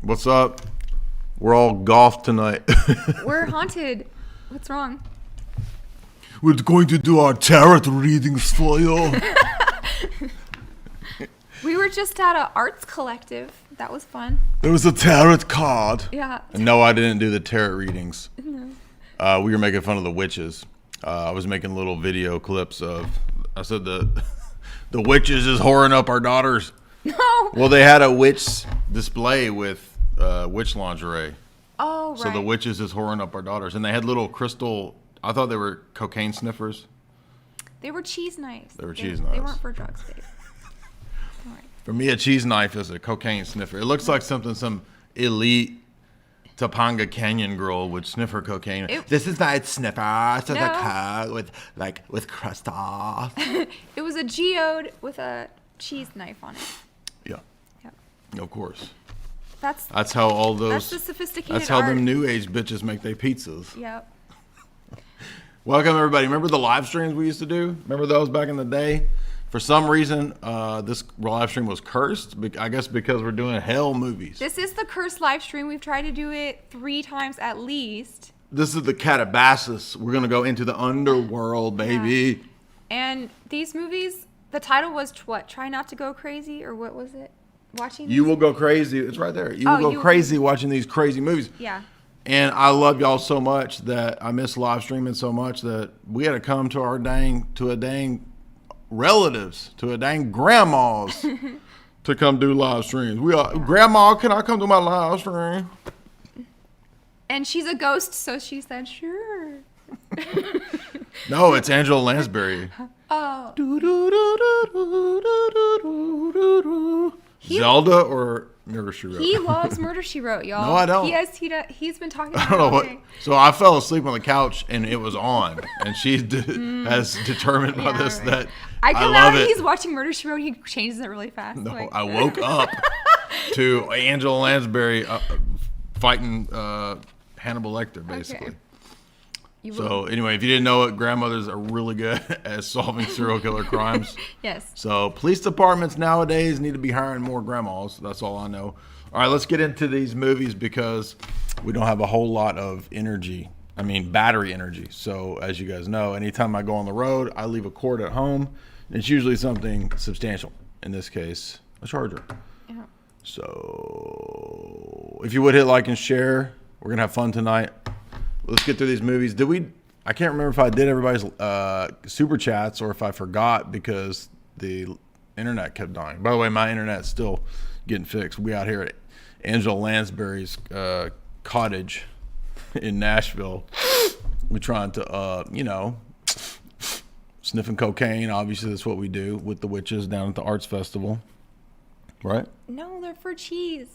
What's up? We're all golf tonight. We're haunted. What's wrong? We're going to do our tarot readings for you. We were just at an arts collective. That was fun. There was a tarot card. Yeah. No, I didn't do the tarot readings. No. We were making fun of the witches. I was making little video clips of. I said the witches is whoring up our daughters. No. Well, they had a witch display with witch lingerie. Oh, right. So the witches is whoring up our daughters, and they had little crystal. I thought they were cocaine sniffers. They were cheese knives. They were cheese knives. They weren't for drugs, babe. All right. For me, a cheese knife is a cocaine sniffer. It looks like something some elite Topanga Canyon girl would sniff her cocaine. This is my sniffer, so No. with crust off. It was a geode with a cheese knife on it. Yeah. Yep. Of course. That's how all those. That's the sophisticated That's how art. them new age bitches make their pizzas. Yep. Welcome everybody. Remember the live streams we used to do? Remember those back in the day? For some reason, this live stream was cursed. I guess because we're doing hell movies. This is the cursed live stream. We've tried to do it 3 times at least. This is the Katabasis. We're gonna go into the underworld, baby. Yeah. And these movies, the title was what? Try not to go crazy, or what was it? Watching. You will go crazy. It's right there. You will go crazy watching these crazy movies. Yeah. And I love y'all so much that I miss live streaming so much that we had to come to a dang relatives, to a dang grandmas to come do live streams. Grandma, can I come to my live stream? And she's a ghost, so she said, sure. No, it's Angela Lansbury. Oh. Zelda or Murder, She Wrote? He loves Murder, She Wrote, y'all. No, I don't. He's been talking I about don't know it all what. day. So I fell asleep on the couch and it was on, and she has determined by this that I come love out and it. He's watching Murder, She Wrote. He changes it really fast. No, like. I woke up to Angela Lansbury fighting Hannibal Lecter, basically. Okay. So anyway, if you didn't know it, grandmothers are really good at solving serial killer crimes. Yes. So police departments nowadays need to be hiring more grandmas. That's all I know. All right, let's get into these movies because we don't have a whole lot of energy. I mean, battery energy. So as you guys know, anytime I go on the road, I leave a cord at home. And it's usually something substantial. In this case, a charger. Yeah. So if you would hit like and share, we're going to have fun tonight. Let's get through these movies. I can't remember if I did everybody's super chats or if I forgot because the internet kept dying. By the way, my internet's still getting fixed. We out here at Angela Lansbury's cottage in Nashville. We're trying to, sniffing cocaine. Obviously, that's what we do with the witches down at the arts festival. Right? No, they're for cheese.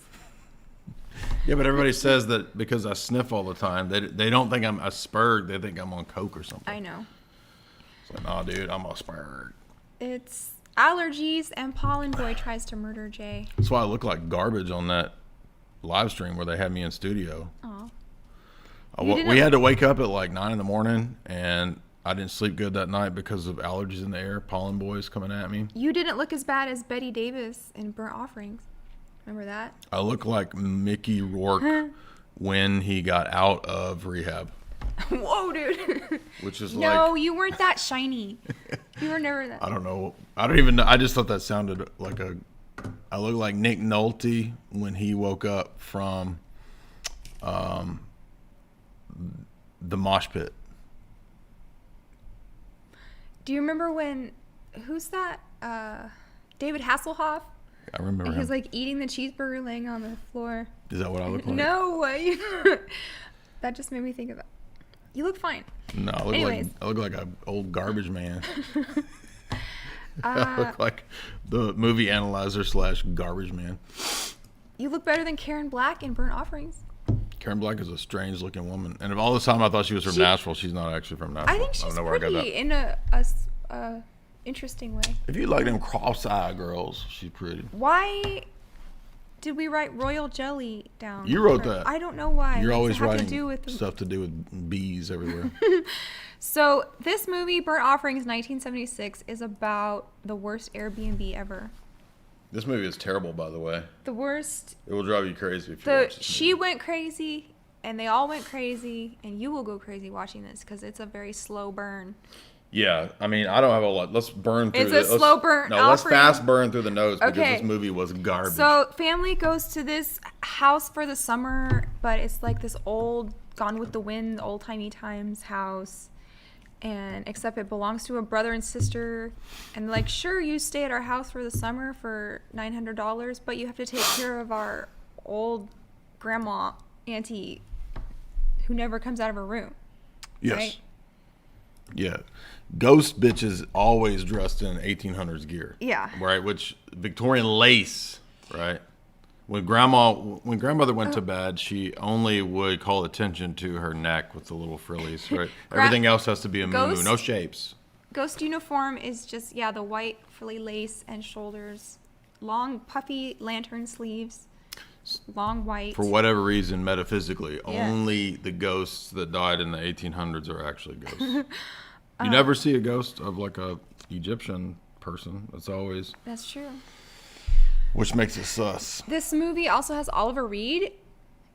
Yeah, but everybody says that because I sniff all the time, they don't think I'm a spurg. They think I'm on coke or something. I know. So, nah, dude, I'm a spurg. It's allergies, and Pollen Boy tries to murder Jay. That's why I look like garbage on that live stream where they had me in studio. Aw. We had to wake up at like 9 in the morning, and I didn't sleep good that night because of allergies in the air. Pollen Boys coming at me. You didn't look as bad as Betty Davis in Burnt Offerings. Remember that? I look like Mickey Rourke when he got out of rehab. Whoa, dude. Which is No, you weren't that shiny. You were never that. I don't know. I don't even know. I just thought that sounded like I look like Nick Nolte when he woke up from the mosh pit. Do you remember who's that? David Hasselhoff? I remember And him. he's like eating the cheeseburger laying on the floor. Is that what I look like? No. That just made me think of that. You look fine. No, I look like an old garbage man. I look like the movie analyzer / garbage man. You look better than Karen Black in Burnt Offerings. Karen Black is a strange looking woman. And of all this time I thought she was from Nashville, she's not actually from Nashville. I think she's pretty in a interesting way. If you like them cross-eyed girls, she's pretty. Why did we write royal jelly down? You wrote that. I don't know why. You're always writing stuff to do with bees everywhere. So this movie, Burnt Offerings 1976, is about the worst Airbnb ever. This movie is terrible, by the way. The worst. It will drive you crazy if you watch this She movie. went crazy, and they all went crazy, and you will go crazy watching this because it's a very slow burn. Yeah, I mean, I don't have a lot. Let's burn through It's a slow burn. No, let's fast burn through the notes because this movie was garbage. So, family goes to this house for the summer, but it's like this old, Gone with the Wind, old-timey times house. And except it belongs to a brother and sister. And like, sure, you stay at our house for the summer for $900, but you have to take care of our old grandma, auntie, who never comes out of her room. Yes. Right? Yeah. Ghost bitches always dressed in 1800s gear. Yeah. Right, which Victorian lace, right? When grandmother went to bed, she only would call attention to her neck with the little frillies, right? Everything else has to be a moo-moo, no shapes. Ghost uniform is just, the white frilly lace and shoulders, long puffy lantern sleeves, long white. For whatever reason, metaphysically, only the ghosts that died in the 1800s are actually ghosts. You never see a ghost of like a Egyptian person. That's true. Which makes it sus. This movie also has Oliver Reed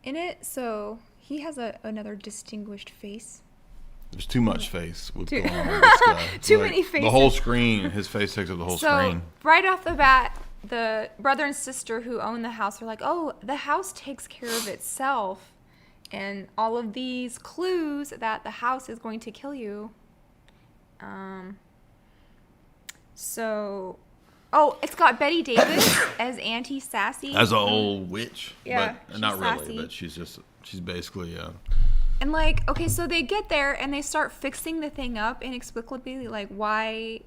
in it, so he has another distinguished face. There's too much face with going on with this guy. Too many faces. The whole screen, his face takes up the whole screen. So right off the bat, the brother and sister who own the house are like, oh, the house takes care of itself. And all of these clues that the house is going to kill you. It's got Betty Davis as Auntie Sassy. As an old witch. Yeah, but not sassy. really, but she's basically And like, okay, so they get there and they start fixing the thing up inexplicably. Like, why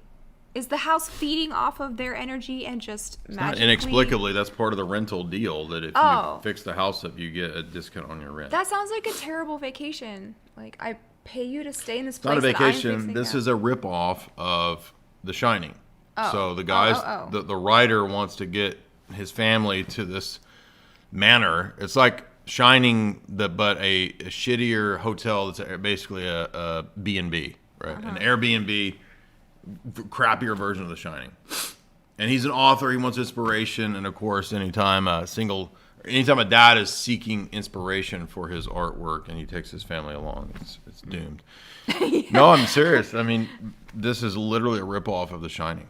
is the house feeding off of their energy and just magically? not inexplicably, that's part of the rental deal, that if you fix the house up, you get a discount on your rent. That sounds like a terrible vacation. Like, I pay you to stay in this place. It's not a that I'm vacation. fixing This up. is a ripoff of The Shining. Oh. So the guys, Oh. the writer wants to get his family to this manor. It's like Shining, but a shittier hotel that's basically a B&B, right? An Airbnb, crappier version of The Shining. And he's an author. He wants inspiration. And, of course, anytime a dad is seeking inspiration for his artwork and he takes his family along, it's doomed. No, I'm serious. I mean, this is literally a ripoff of The Shining.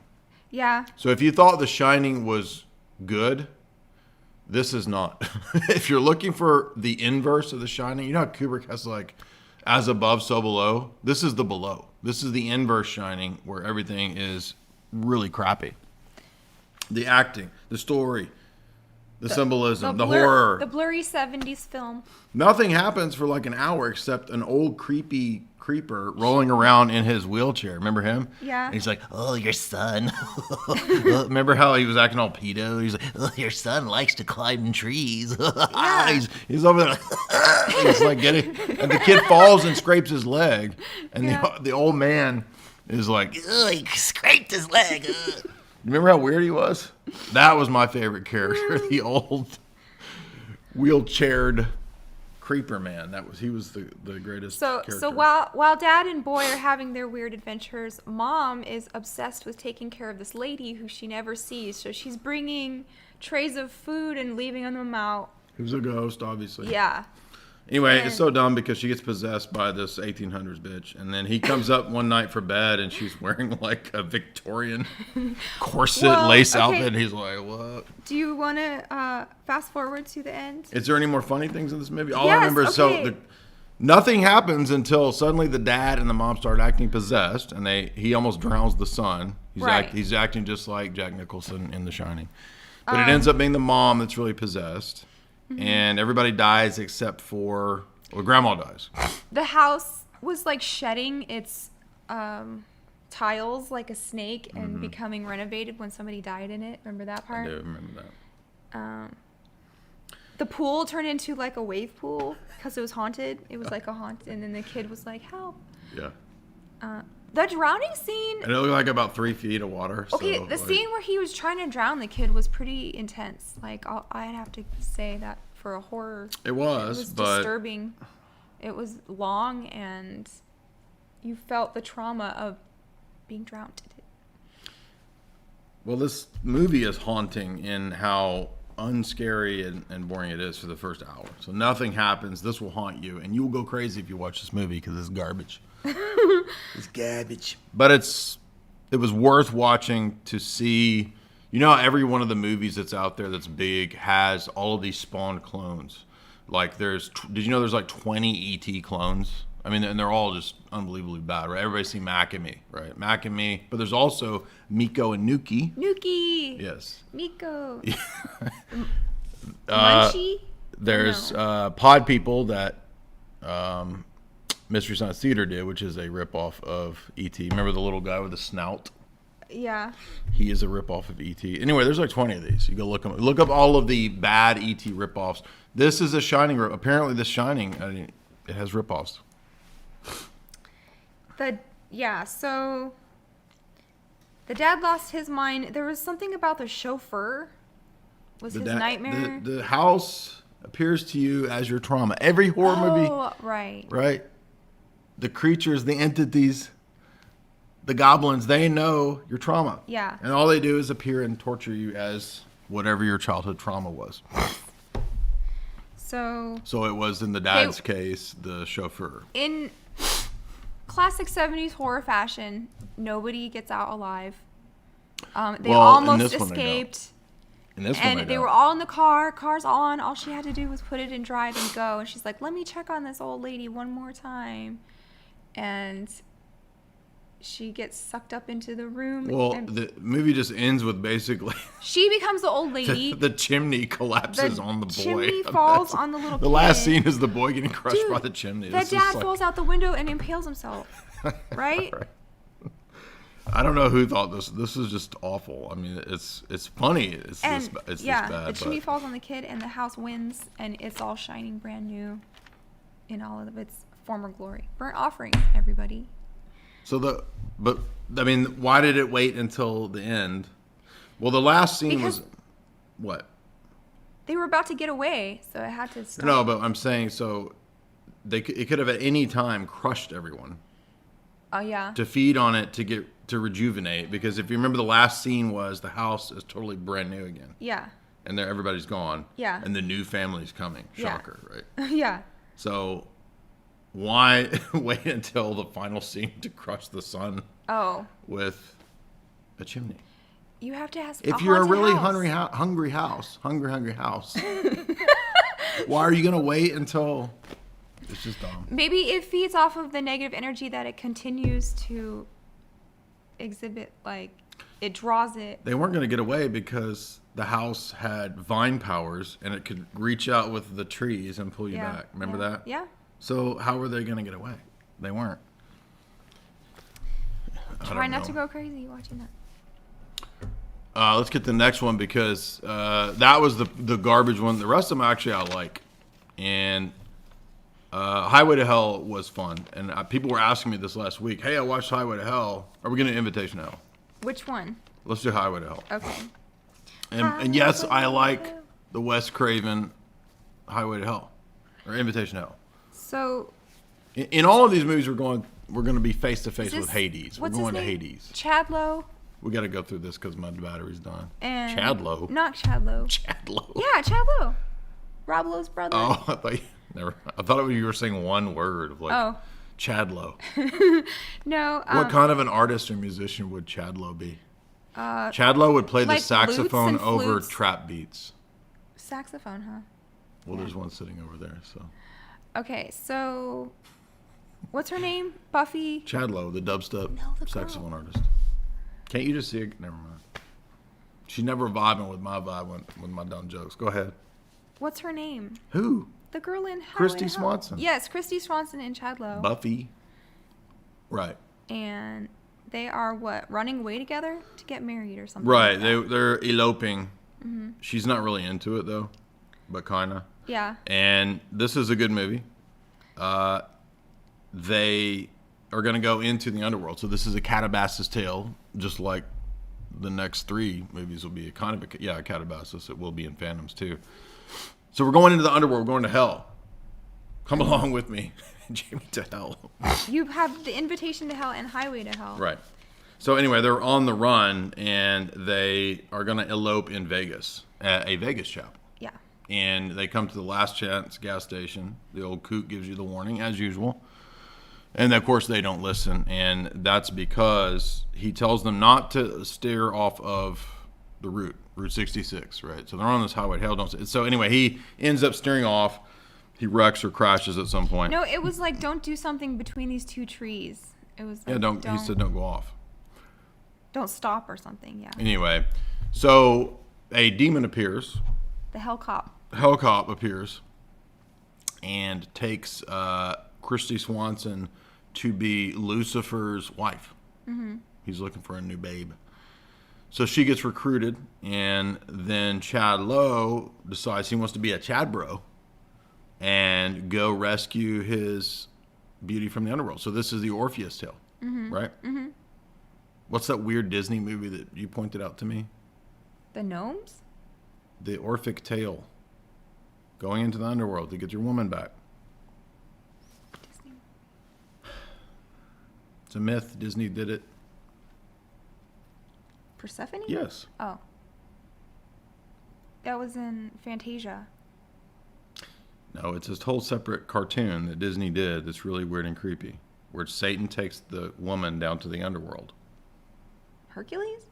Yeah. So if you thought The Shining was good, this is not. If you're looking for the inverse of The Shining, you know how Kubrick has like as above, so below? This is the below. This is the inverse Shining where everything is really crappy. The acting, the story, the symbolism, the horror. The blurry 70s film. Nothing happens for like an hour except an old creepy creeper rolling around in his wheelchair. Remember him? Yeah. And he's like, oh, your son. Remember how he was acting all pedo? He's like, oh, your son likes to climb in trees. Yeah. He's over there. He's like getting, and the kid falls and scrapes his leg. And the old man is like, oh, he scraped his leg. Remember how weird he was? That was my favorite character, the old wheelchaired creeper man. He was the greatest character. So while Dad and Boy are having their weird adventures, Mom is obsessed with taking care of this lady who she never sees. So she's bringing trays of food and leaving them out. Who's a ghost, obviously. Yeah. Anyway, it's so dumb because she gets possessed by this 1800s bitch. And then he comes up one night for bed and she's wearing like a Victorian corset lace outfit. And he's like, what? Do you want to fast forward to the end? Is there any more funny things in this movie? All I Yes, remember is okay. nothing happens until suddenly the dad and the mom start acting possessed. And he almost drowns the son. He's acting just like Jack Nicholson in The Shining. But it ends up being the mom that's really possessed. Mm-hmm. And everybody dies except for, Grandma dies. The house was like shedding its tiles like a snake and becoming renovated when somebody died in it. Remember that part? I do remember that. The pool turned into like a wave pool because it was haunted. It was like a haunt, and then the kid was like, help. Yeah. The drowning scene. And it looked like about 3 feet of water. Okay, the scene where he was trying to drown the kid was pretty intense. Like, I'd have to say that for a horror. It was disturbing. It was long, and you felt the trauma of being drowned. Well, this movie is haunting in how unscary and boring it is for the first hour. So nothing happens. This will haunt you, and you will go crazy if you watch this movie because it's garbage. It's garbage. But it was worth watching to see. You know, how every one of the movies that's out there that's big has all of these spawned clones. Like did you know there's like 20 ET clones? I mean, and they're all just unbelievably bad, right? Everybody's seen Mac and Me, right? Mac and Me. But there's also Miko and Nuki. Nuki. Yes. Miko. Munchie? There's Pod People that Mystery Science Theater did, which is a ripoff of E.T. Remember the little guy with the snout? Yeah. He is a ripoff of E.T. Anyway, there's like 20 of these. You go look up all of the bad E.T. ripoffs. This is a Shining. Apparently, The Shining, it has ripoffs. So the dad lost his mind. There was something about the chauffeur was his nightmare. The house appears to you as your trauma. Every horror movie. Oh, right. Right? The creatures, the entities, the goblins, they know your trauma. Yeah. And all they do is appear and torture you as whatever your childhood trauma was. So it was, in the dad's case, the chauffeur. In classic 70s horror fashion, nobody gets out alive. They almost escaped. And they were all in the car, car's on. All she had to do was put it in drive and go. And she's like, let me check on this old lady one more time. And she gets sucked up into the room. Well, the movie just ends with basically... She becomes the old lady. The chimney collapses on the boy. The chimney falls on the little kid. The last scene is the boy getting crushed by the chimney. The dad falls out the window and impales himself. Right? Right. I don't know who thought this. This is just awful. I mean, it's funny. It's this bad. The chimney falls on the kid and the house wins and it's all shining brand new in all of its former glory. Burnt offering, everybody. But I mean, why did it wait until the end? Well, the last scene was what? They were about to get away, so it had to stop. No, but I'm saying it could have at any time crushed everyone. Oh yeah. To feed on it to rejuvenate, because if you remember, the last scene was the house is totally brand new again. Yeah. And everybody's gone. Yeah. And the new family's coming. Shocker, right? Yeah. So why wait until the final scene to crush the sun? Oh. With a chimney. You have to ask. If you're a really hungry house, why are you gonna wait until? It's just dumb. Maybe it feeds off of the negative energy that it continues to exhibit. Like it draws it. They weren't gonna get away because the house had vine powers and it could reach out with the trees and pull you back. Remember that? Yeah. So how were they gonna get away? They weren't. Try not to go crazy watching that. Let's get the next one because that was the garbage one. The rest of them actually I like. And Highway to Hell was fun. And people were asking me this last week, hey, I watched Highway to Hell. Are we going to Invitation to Hell? Which one? Let's do Highway to Hell. Okay. And yes, I like the Wes Craven Highway to Hell. Or Invitation to Hell. So... In all of these movies, we're going to be face to face with Hades. We're going to Hades. Chadlow. We got to go through this because my battery's done. And Chadlow. Not Chadlow. Chadlow. Yeah, Chadlow. Rob Lowe's brother. Oh, I thought you were saying one word of like Chadlow. No. What kind of an artist or musician would Chadlow be? Chadlow would play the saxophone over trap beats. Saxophone, huh? Well, there's one sitting over there, so. Okay, so what's her name? Buffy? Chadlow, the dubstep saxophone artist. Can't you just see it? Never mind. She's never vibing with my vibe with my dumb jokes. Go ahead. What's her name? Who? The girl in Christy Swanson. Yes, Christy Swanson and Chadlow. Buffy. Right. And they are running away together to get married or something. Right. Like they're eloping. Mm-hmm. She's not really into it though, but kinda. Yeah. And this is a good movie. They are going to go into the underworld. So this is a Katabasis tale, just like the next three movies will be a kind of a Katabasis. It will be in Phantoms too. So we're going into the underworld. We're going to hell. Come along with me, Jamie, to hell. You have the Invitation to Hell and Highway to Hell. Right. So anyway, they're on the run, and they are going to elope in Vegas, at a Vegas chapel. Yeah. And they come to the Last Chance gas station. The old kook gives you the warning, as usual. And, of course, they don't listen. And that's because he tells them not to steer off of the Route 66, right? So they're on this highway. Hell, don't. So anyway, he ends up steering off. He wrecks or crashes at some point. No, it was like, don't do something between these two trees. It was like, He said don't go off. Don't stop or something, yeah. Anyway, so a demon appears. The hell cop. Hell cop appears and takes Christy Swanson to be Lucifer's wife. Mm-hmm. He's looking for a new babe. So she gets recruited, and then Chad Lowe decides he wants to be a Chad bro and go rescue his beauty from the underworld. So this is the Orpheus tale, right? Mm-hmm. What's that weird Disney movie that you pointed out to me? The gnomes? The Orphic tale. Going into the underworld to get your woman back. Disney. It's a myth. Disney did it. Persephone? Yes. Oh. That was in Fantasia. No, it's this whole separate cartoon that Disney did that's really weird and creepy, where Satan takes the woman down to the underworld. Hercules?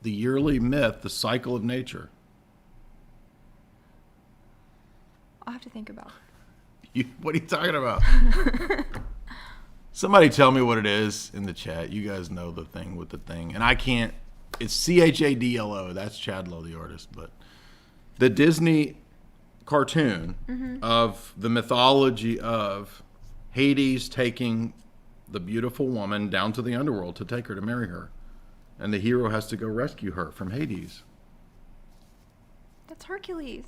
The yearly myth, the cycle of nature. I'll have to think about it. What are you talking about? Somebody tell me what it is in the chat. You guys know the thing with the thing. And I can't. It's Chadlo. That's Chad Lowe, the artist. But the Disney cartoon of the mythology of Hades taking the beautiful woman down to the underworld to take her to marry her. And the hero has to go rescue her from Hades. That's Hercules.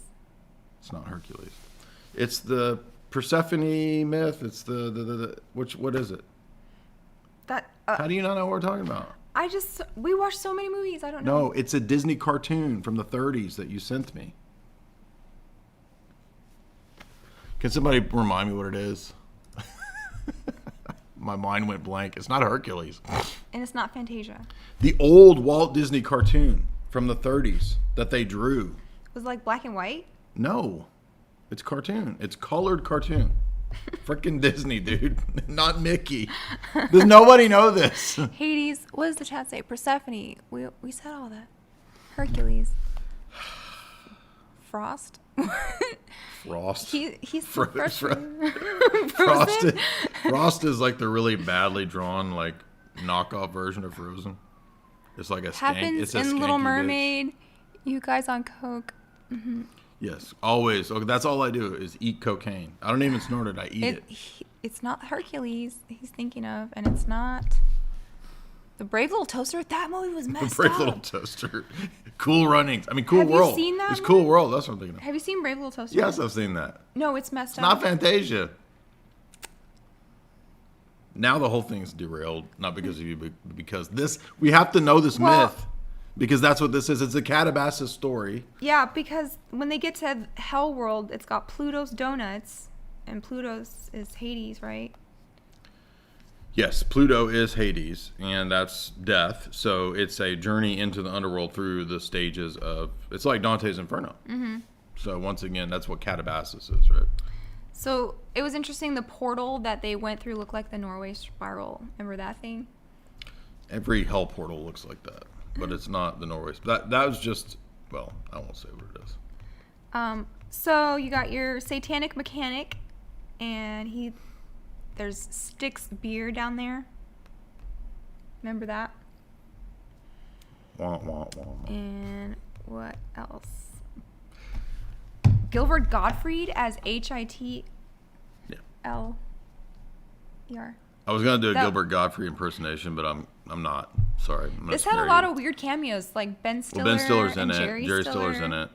It's not Hercules. It's the Persephone myth. It's what is it? That How do you not know what we're talking about? we watched so many movies. I don't know. No, it's a Disney cartoon from the 30s that you sent me. Can somebody remind me what it is? My mind went blank. It's not Hercules. And it's not Fantasia. The old Walt Disney cartoon from the 30s that they drew. Was it like black and white? No. It's cartoon. It's colored cartoon. Frickin' Disney, dude. Not Mickey. Does nobody know this? Hades. What does the chat say? Persephone. We said all that. Hercules. Frost. Frost. He's the freshman. Frost is like the really badly drawn, like knockoff version of Frozen. It's like a skank. Happens It's a in skanky Little bitch. Mermaid. You guys on coke. Mm-hmm. Yes, always. Okay, that's all I do is eat cocaine. I don't even snort it. I eat it. It's not Hercules he's thinking of, and it's not The Brave Little Toaster. That movie was messed The Brave up. Little Toaster. Cool Runnings. I mean, Cool Have World. you seen that It's movie? Cool World. That's what I'm thinking of. Have you seen Brave Little Toaster? Yes, I've seen that. No, it's messed It's up. not Fantasia. Now the whole thing's derailed, not because of you, but because we have to know this myth. Because that's what this is. It's a Katabasis story. Yeah, because when they get to Hell World, it's got Pluto's donuts, and Pluto's is Hades, right? Yes, Pluto is Hades, and that's death. So it's a journey into the underworld through the stages of... It's like Dante's Inferno. Mm-hmm. So once again, that's what Katabasis is, right? So it was interesting. The portal that they went through looked like the Norway Spiral. Remember that thing? Every hell portal looks like that, but it's not the Norway. That was just... Well, I won't say what it is. So you got your satanic mechanic, and there's Styx beer down there. Remember that? Wah, wah, wah. And what else? Gilbert Gottfried as HITLER. I was gonna do a Gilbert Godfrey impersonation, but I'm not. Sorry. This had a lot of weird cameos, like Ben Stiller. Well, Ben Stiller's in and it. Jerry Stiller's in it.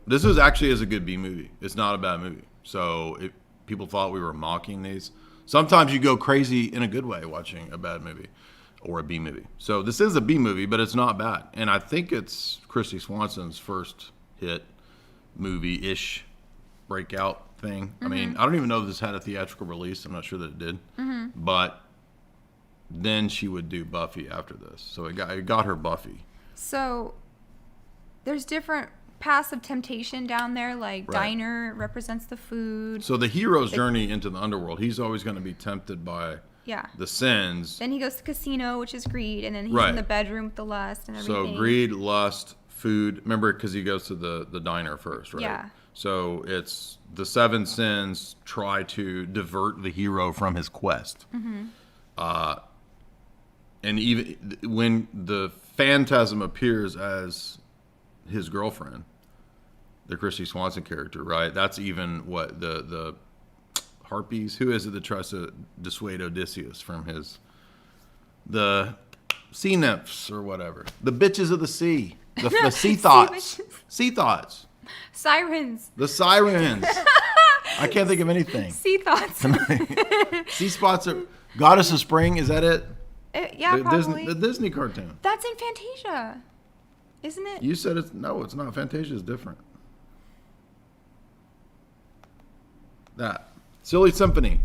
This is actually a good B movie. It's not a bad movie. So people thought we were mocking these. Sometimes you go crazy in a good way watching a bad movie or a B movie. So this is a B movie, but it's not bad. And I think it's Christy Swanson's first hit movie-ish breakout thing. Mm-hmm. I mean, I don't even know if this had a theatrical release. I'm not sure that it did. Mm-hmm. But then she would do Buffy after this. So it got her Buffy. So there's different paths of temptation down there. Like Right. Diner represents the food. So the hero's journey into the underworld, he's always going to be tempted by Yeah. the sins. Then he goes to the casino, which is greed, and then he's Right. in the bedroom with the lust and everything. So greed, lust, food. Remember, because he goes to the diner first, right? Yeah. So it's the 7 sins try to divert the hero from his quest. Mm-hmm. And even when the phantasm appears as his girlfriend, the Christy Swanson character, right? That's even what the harpies. Who is it that tries to dissuade Odysseus from the sea nymphs or whatever? The bitches of the sea. The sea thoughts. Sea thoughts. Sirens. The sirens. I can't think of anything. Sea thoughts. Sea spots are Goddess of Spring. Is that it? Yeah, the probably. The Disney cartoon. That's in Fantasia, isn't it? You said it's not. Fantasia is different. That Silly Symphony.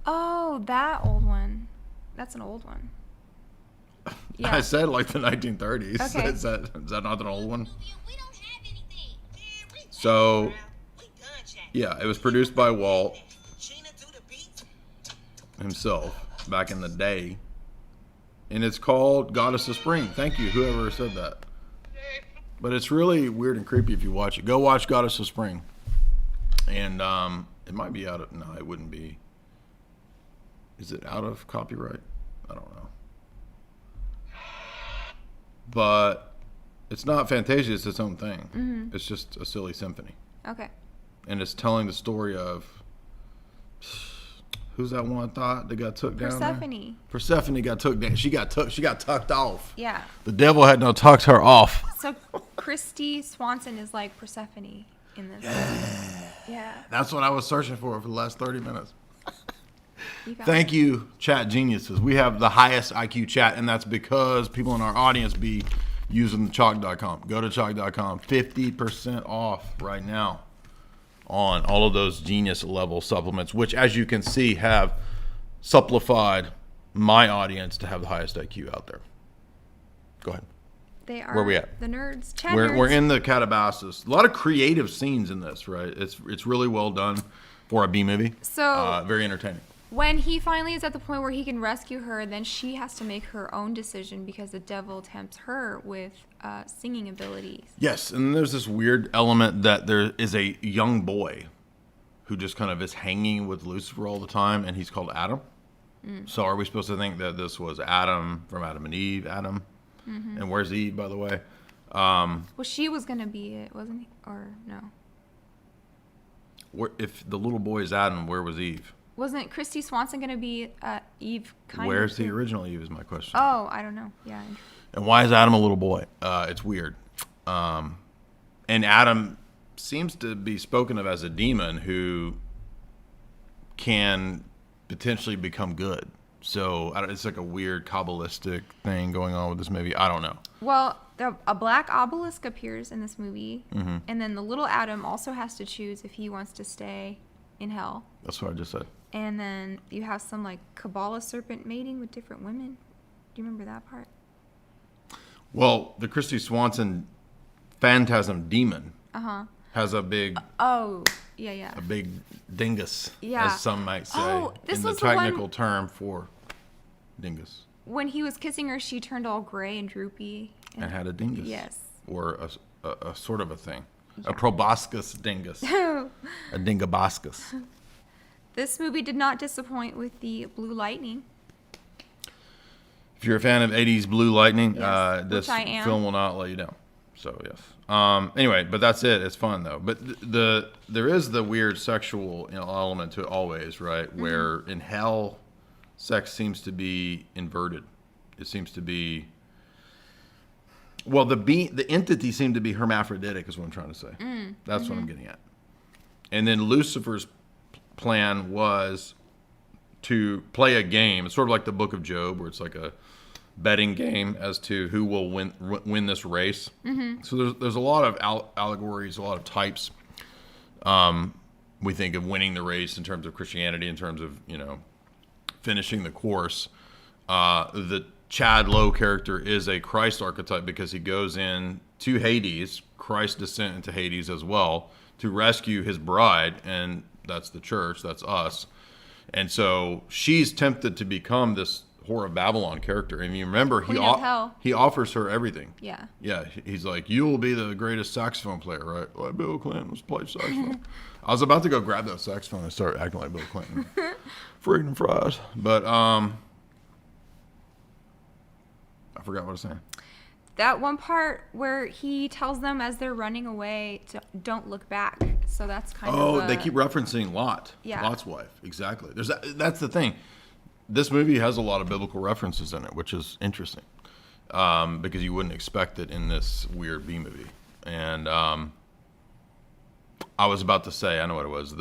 Oh, that old one. That's an old one. Yeah. I said like the 1930s. Okay. Is that not an old one? So, yeah, it was produced by Walt himself back in the day. And it's called Goddess of Spring. Thank you, whoever said that. But it's really weird and creepy if you watch it. Go watch Goddess of Spring. And it might be out of... No, it wouldn't be. Is it out of copyright? I don't know. But it's not Fantasia. It's its own thing. Mm-hmm. It's just a silly symphony. Okay. And it's telling the story of... Who's that one thought that got took down Persephone. there? Persephone got took down. She got tucked off. Yeah. The devil had no tucked her off. So Christy Swanson is like Persephone in this. Yeah. That's what I was searching for the last 30 minutes. You got Thank you, chat geniuses. We have the highest IQ chat, and that's because people in our audience be using the chalk.com. Go to chalk.com. 50% off right now on all of those genius level supplements, which, as you can see, have supplified my audience to have the highest IQ out there. Go ahead. They are Where we at? The nerds. Chat We're nerds. in the Katabasis. A lot of creative scenes in this, right? It's really well done for a B movie. So very entertaining. when he finally is at the point where he can rescue her, then she has to make her own decision because the devil tempts her with singing abilities. Yes, and there's this weird element that there is a young boy who just kind of is hanging with Lucifer all the time, and he's called Adam. So are we supposed to think that this was Adam from Adam and Eve, Adam? Mm-hmm. And where's Eve, by the way? Well, she was going to be it, wasn't he? Or no? If the little boy is Adam, where was Eve? Wasn't Christy Swanson going to be Eve kind Where's of? the original Eve is my question. Oh, I don't know. Yeah. And why is Adam a little boy? It's weird. And Adam seems to be spoken of as a demon who can potentially become good. So it's like a weird Kabbalistic thing going on with this movie. I don't know. Well, a black obelisk appears in this movie. Mm-hmm. And then the little Adam also has to choose if he wants to stay in hell. That's what I just said. And then you have some like Kabbalah serpent mating with different women. Do you remember that part? Well, the Christy Swanson phantasm demon has a big Oh, yeah. a big dingus, Yeah. as some might say, Oh, this in the was the one- technical term for dingus. When he was kissing her, she turned all gray and droopy. And had a dingus. Yes. Or a sort of a thing. Yeah. A proboscis dingus. A dingaboscus. This movie did not disappoint with the blue lightning. If you're a fan of 80s Blue Lightning, Yes, this which I am. film will not let you down. So, yes. Anyway, but that's it. It's fun, though. But there is the weird sexual element to it always, right? Mm-hmm. Where in hell, sex seems to be inverted. It seems to be... Well, the entity seemed to be hermaphroditic is what I'm trying to say. That's what I'm getting at. And then Lucifer's plan was to play a game. It's sort of like the Book of Job, where it's like a betting game as to who will win this race. Mm-hmm. So there's a lot of allegories, a lot of types. We think of winning the race in terms of Christianity, in terms of finishing the course. The Chad Lowe character is a Christ archetype because he goes in to Hades, Christ's descent into Hades as well, to rescue his bride, and that's the church, that's us. And so she's tempted to become this Whore of Babylon character. And you remember, Queen of Hell. he offers her everything. Yeah. Yeah, he's like, you'll be the greatest saxophone player, right? Well, Bill Clinton was playing saxophone. I was about to go grab that saxophone and start acting like Bill Clinton. Freedom fries. But I forgot what I was saying. That one part where he tells them as they're running away to don't look back. So that's kind of. Oh, they keep referencing Lot. Yeah. Lot's wife. Exactly. That's the thing. This movie has a lot of biblical references in it, which is interesting because you wouldn't expect it in this weird B movie. And I was about to say, I know what it was.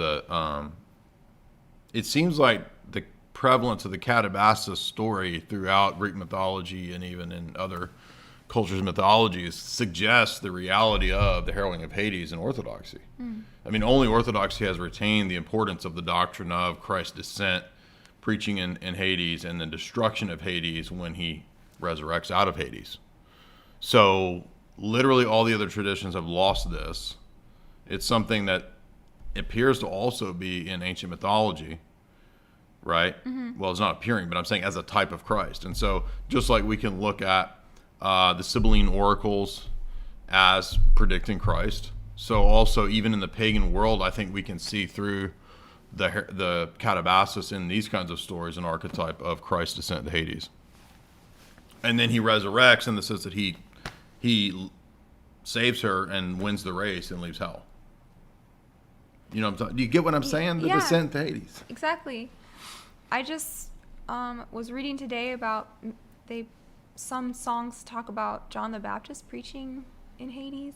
It seems like the prevalence of the Katabasis story throughout Greek mythology and even in other cultures' mythologies suggests the reality of the harrowing of Hades in Orthodoxy. I mean, only Orthodoxy has retained the importance of the doctrine of Christ's descent, preaching in Hades, and the destruction of Hades when he resurrects out of Hades. So literally all the other traditions have lost this. It's something that appears to also be in ancient mythology, right? Well, it's not appearing, but I'm saying as a type of Christ. And so just like we can look at the Sibylline oracles as predicting Christ, so also even in the pagan world, I think we can see through the Katabasis in these kinds of stories an archetype of Christ's descent to Hades. And then he resurrects in the sense that he saves her and wins the race and leaves hell. You know what I'm talking? Do you get what I'm saying? The descent to Hades. Exactly. I just was reading today about some songs talk about John the Baptist preaching in Hades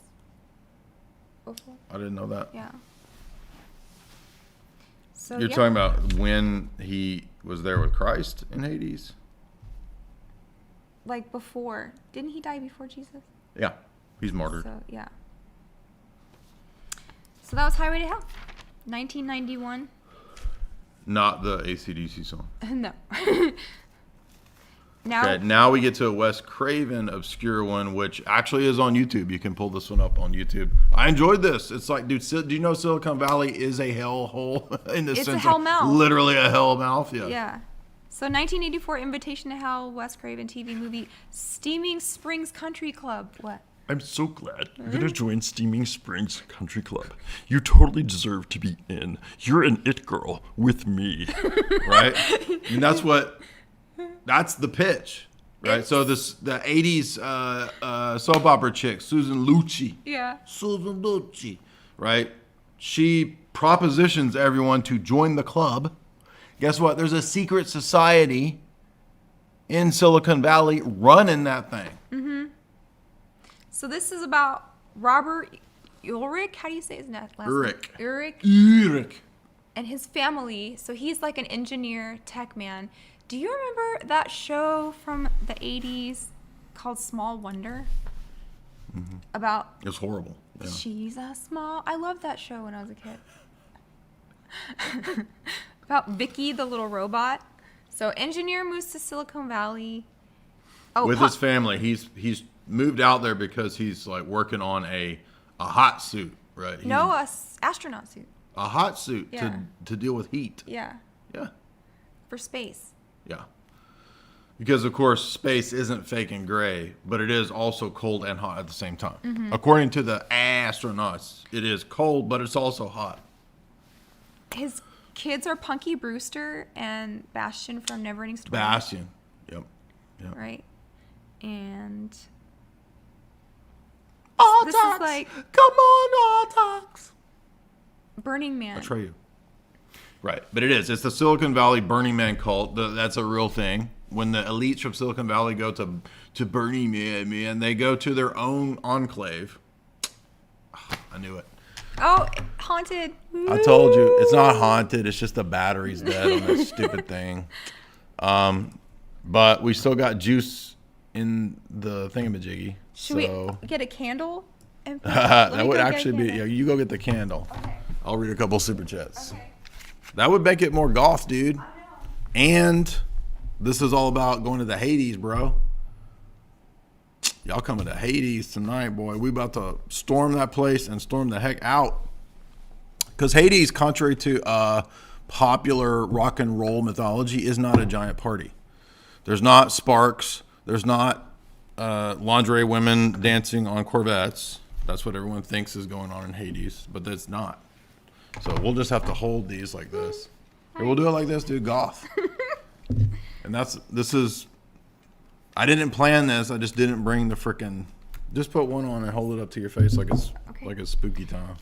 before. I didn't know that. Yeah. So, You're talking about when he was there with Christ in Hades? Like before. Didn't he die before Jesus? Yeah. He's martyred. So, yeah. So that was Highway to Hell. 1991. Not the AC/DC song. No. Now we get to a Wes Craven obscure one, which actually is on YouTube. You can pull this one up on YouTube. I enjoyed this. It's like, dude, do you know Silicon Valley is a hellhole in this sense? It's a hell mouth. Literally a hell mouth. Yeah. Yeah. So 1984 Invitation to Hell, Wes Craven TV movie, Steaming Springs Country Club. What? I'm so glad you're going to join Steaming Springs Country Club. You totally deserve to be in. You're an it girl with me. Right? And that's the pitch. Right? So the 80s soap opera chick, Susan Lucci. Yeah. Susan Lucci. Right? She propositions everyone to join the club. Guess what? There's a secret society in Silicon Valley running that thing. Mm-hmm. So this is about Robert Ulrich. How do you say his last name? Ulrich. And his family. So he's like an engineer, tech man. Do you remember that show from the 80s called Small Wonder? Mm-hmm. About... It's horrible. Yeah. She's a small... I loved that show when I was a kid. About Vicky, the little robot. So engineer moves to Silicon Valley. With his family. He's moved out there because he's like working on a hot suit, right? A astronaut suit. A hot suit Yeah. to deal with heat. Yeah. Yeah. For space. Yeah. Because, of course, space isn't fake and gray, but it is also cold and hot at the same time. Mm-hmm. According to the astronauts, it is cold, but it's also hot. His kids are Punky Brewster and Bastion from Neverending Story. Bastion. Yep. Right? And... Autox. This is like... Come on, Autox. Burning Man. Atreyu. Right. But it is. It's the Silicon Valley Burning Man cult. That's a real thing. When the elites from Silicon Valley go to Burning Man, they go to their own enclave. I knew it. Oh, haunted. I told you. It's not haunted. It's just the battery's dead on that stupid thing. But we still got juice in the thingamajiggy. Should we get a candle? And that would actually be... Yeah, you go get the candle. Okay. I'll read a couple super chats. Okay. That would make it more goth, dude. And This is all about going to the Hades, bro. Y'all coming to Hades tonight, boy. We about to storm that place and storm the heck out. Because Hades, contrary to popular rock and roll mythology, is not a giant party. There's not sparks. There's not lingerie women dancing on Corvettes. That's what everyone thinks is going on in Hades, but that's not. So we'll just have to hold these like this. Or we'll do it like this, dude. Goth. And this is. I didn't plan this. I just didn't bring the frickin'. Just put one on and hold it up to your face like it's like it's spooky time.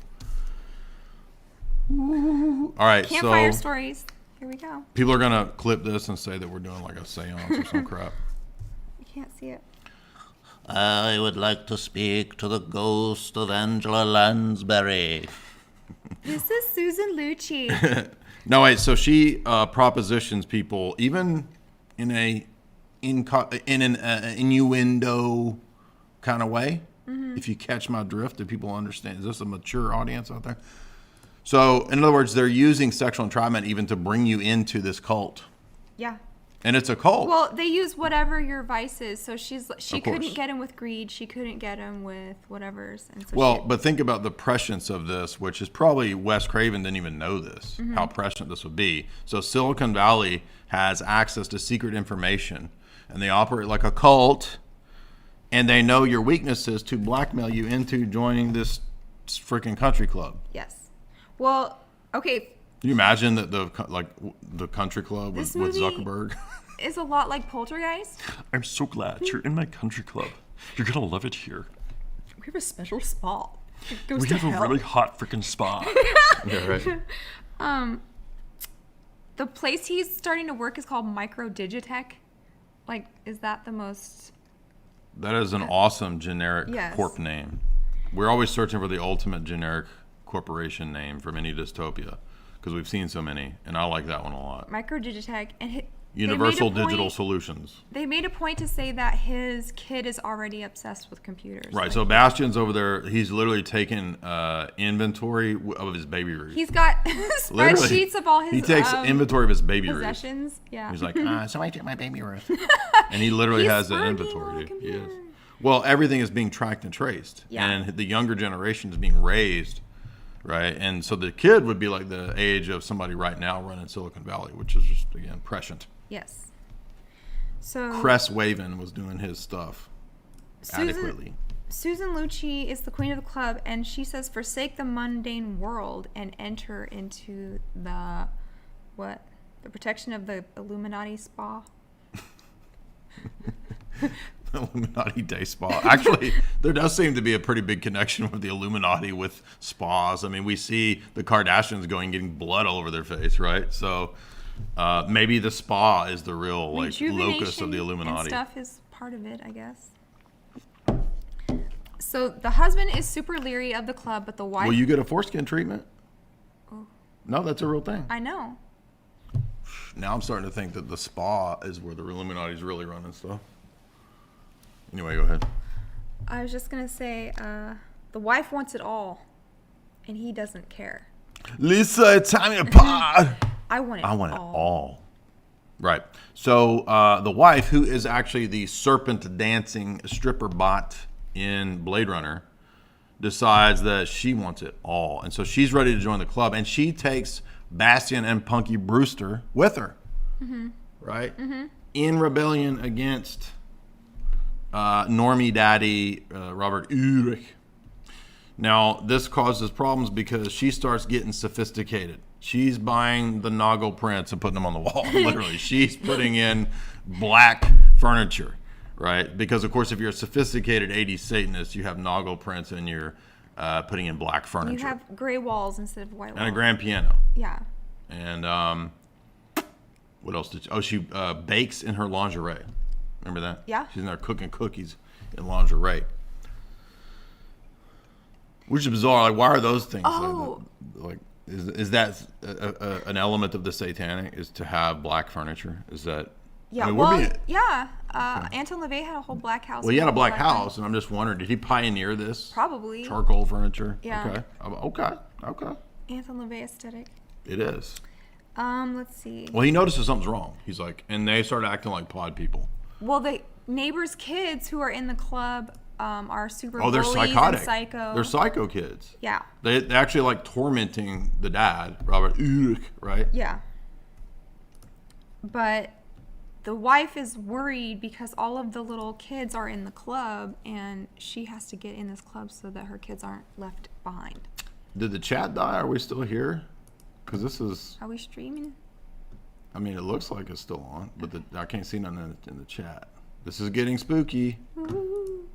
All right, Campfire so stories. Here we go. people are gonna clip this and say that we're doing like a seance or some crap. You can't see it. I would like to speak to the ghost of Angela Lansbury. This is Susan Lucci. No, wait. So she propositions people, even in an innuendo kind of way. Mm-hmm. If you catch my drift, do people understand? Is this a mature audience out there? So, in other words, they're using sexual entrapment even to bring you into this cult. Yeah. And it's a cult. Well, they use whatever your vice is. So she Of couldn't course. get him with greed. She couldn't get him with whatever's. And so Well, but think about the prescience of this, which is probably Wes Craven didn't even know this, Mm-hmm. how prescient this would be. So Silicon Valley has access to secret information, and they operate like a cult, and they know your weaknesses to blackmail you into joining this freaking country club. yes. Well, okay. Can you imagine that the country club This with movie- Zuckerberg? It's a lot like Poltergeist. I'm so glad you're in my country club. You're gonna love it here. We have a special spa. It goes We to have a hell. really hot freaking spa. Yeah, right. The place he's starting to work is called Micro Digitech. Like, is that the most? That is an awesome generic Yes. corp name. We're always searching for the ultimate generic corporation name from any dystopia because we've seen so many, and I like that one a lot. Micro Digitech and Universal Digital Solutions. They made a point to say that his kid is already obsessed with computers. Right. Like, So Bastion's over there. He's literally taken inventory of his baby Ruth. he's got Literally, spreadsheets of all his He takes inventory of his baby Ruth. possessions. Yeah. He's like, somebody took my baby Ruth. And he literally He's has an working inventory. on a Dude. He is. computer. Well, everything is being tracked and traced. Yeah. And the younger generation is being raised. Right. And so the kid would be like the age of somebody right now running Silicon Valley, which is just, again, prescient. Yes. So Cress Waven was doing his stuff adequately. Susan Lucci is the queen of the club, and she says, "Forsake the mundane world and enter into the protection of the Illuminati spa." Illuminati Day Spa. Actually, there does seem to be a pretty big connection with the Illuminati with spas. I mean, we see the Kardashians going getting blood all over their face, right? So maybe the spa is the real like locus of the Rejuvenation Illuminati. and stuff is part of it, I guess. So the husband is super leery of the club, but the wife. Will you get a foreskin treatment? No, that's a real thing. I know. Now I'm starting to think that the spa is where the Illuminati's really running stuff. Anyway, go ahead. I was just gonna say, the wife wants it all, and he doesn't care. Lisa, it's time to pod. I want it. I want it all. Right. So the wife, who is actually the serpent dancing stripper bot in Blade Runner, decides that she wants it all. And so she's ready to join the club. And she takes Bastion and Punky Brewster with her. Mm-hmm. Right? Mm-hmm. In rebellion against normie daddy Robert Urich. Now, this causes problems because she starts getting sophisticated. She's buying the Noggle prints and putting them on the wall, literally. She's putting in black furniture, right? Because, of course, if you're a sophisticated 80s Satanist, you have Noggle prints and you're putting in black furniture. You have gray walls instead of white walls. And a grand piano. Yeah. And what else did she... Oh, she bakes in her lingerie. Remember that? Yeah. She's in there cooking cookies in lingerie. Which is bizarre. Like, why are those things? Oh. Like is that an element of the satanic? Is to have black furniture? Is that? Yeah. I mean, we're Well, being- yeah. Anton LaVey had a whole black house. Well, he had a with black print. house, and I'm just wondering, did he pioneer this? Probably. Charcoal furniture. Yeah. Okay. Okay. Anton LaVey aesthetic. It is. Let's see. Well, he notices something's wrong. He's like, and they start acting like pod people. Well, the neighbors' kids who are in the club are super Oh, they're bullies psychotic. and psycho. They're psycho kids. Yeah. They actually like tormenting the dad, Robert, right? Yeah. But the wife is worried because all of the little kids are in the club and she has to get in this club so that her kids aren't left behind. Did the chat die? Are we still here? Because this is, Are we streaming? I mean, it looks like it's still on, but I can't see nothing in the chat. This is getting spooky. Ooh.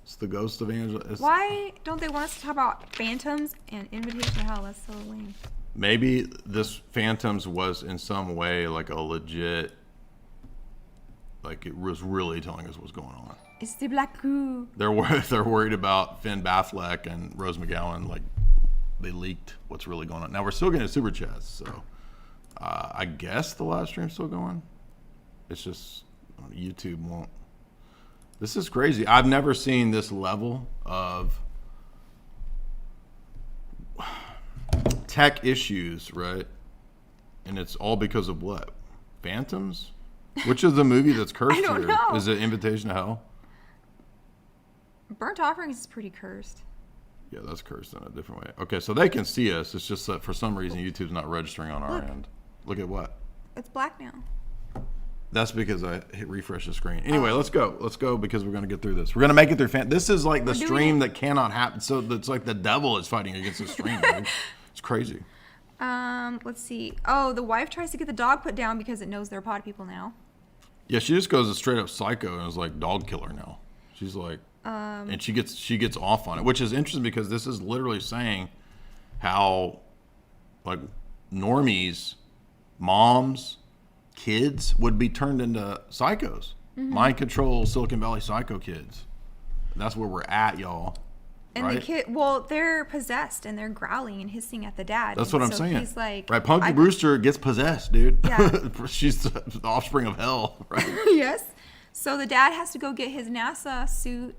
It's the ghost of Angela. Why don't they want us to talk about phantoms and Invitation to Hell? That's so lame. Maybe this Phantoms was in some way like a legit, like it was really telling us what's going on. It's the Black Goo. They're worried about Finn Batfleck and Rose McGowan. Like they leaked what's really going on. Now we're still getting super chats, so I guess the live stream's still going. It's just YouTube won't. This is crazy. I've never seen this level of tech issues, right? And it's all because of what? Phantoms? Which is the movie that's cursed I don't here? know. Is it Invitation to Hell? Burnt Offerings is pretty cursed. Yeah, that's cursed in a different way. Okay, so they can see us. It's just that for some reason YouTube's not registering on our Look. end. Look at what? It's black now. That's because I hit refresh the screen. Anyway, let's go. Let's go because we're going to get through this. We're going to make it through. This is like the We're doing stream it. that cannot happen. So it's like the devil is fighting against the stream, dude. It's crazy. Let's see. Oh, the wife tries to get the dog put down because it knows they're pod people now. Yeah, she just goes straight up psycho and is like dog killer now. She's like, and she gets off on it, which is interesting because this is literally saying how like normies, moms, kids would be turned into psychos, mind control Silicon Valley psycho kids. That's where we're at, y'all. And right? the kid, well, they're possessed and they're growling and hissing at the dad. That's And what I'm so saying. He's like, right, Punky Brewster gets possessed, dude. Yeah. She's the offspring of hell, right? Yes. So the dad has to go get his NASA suit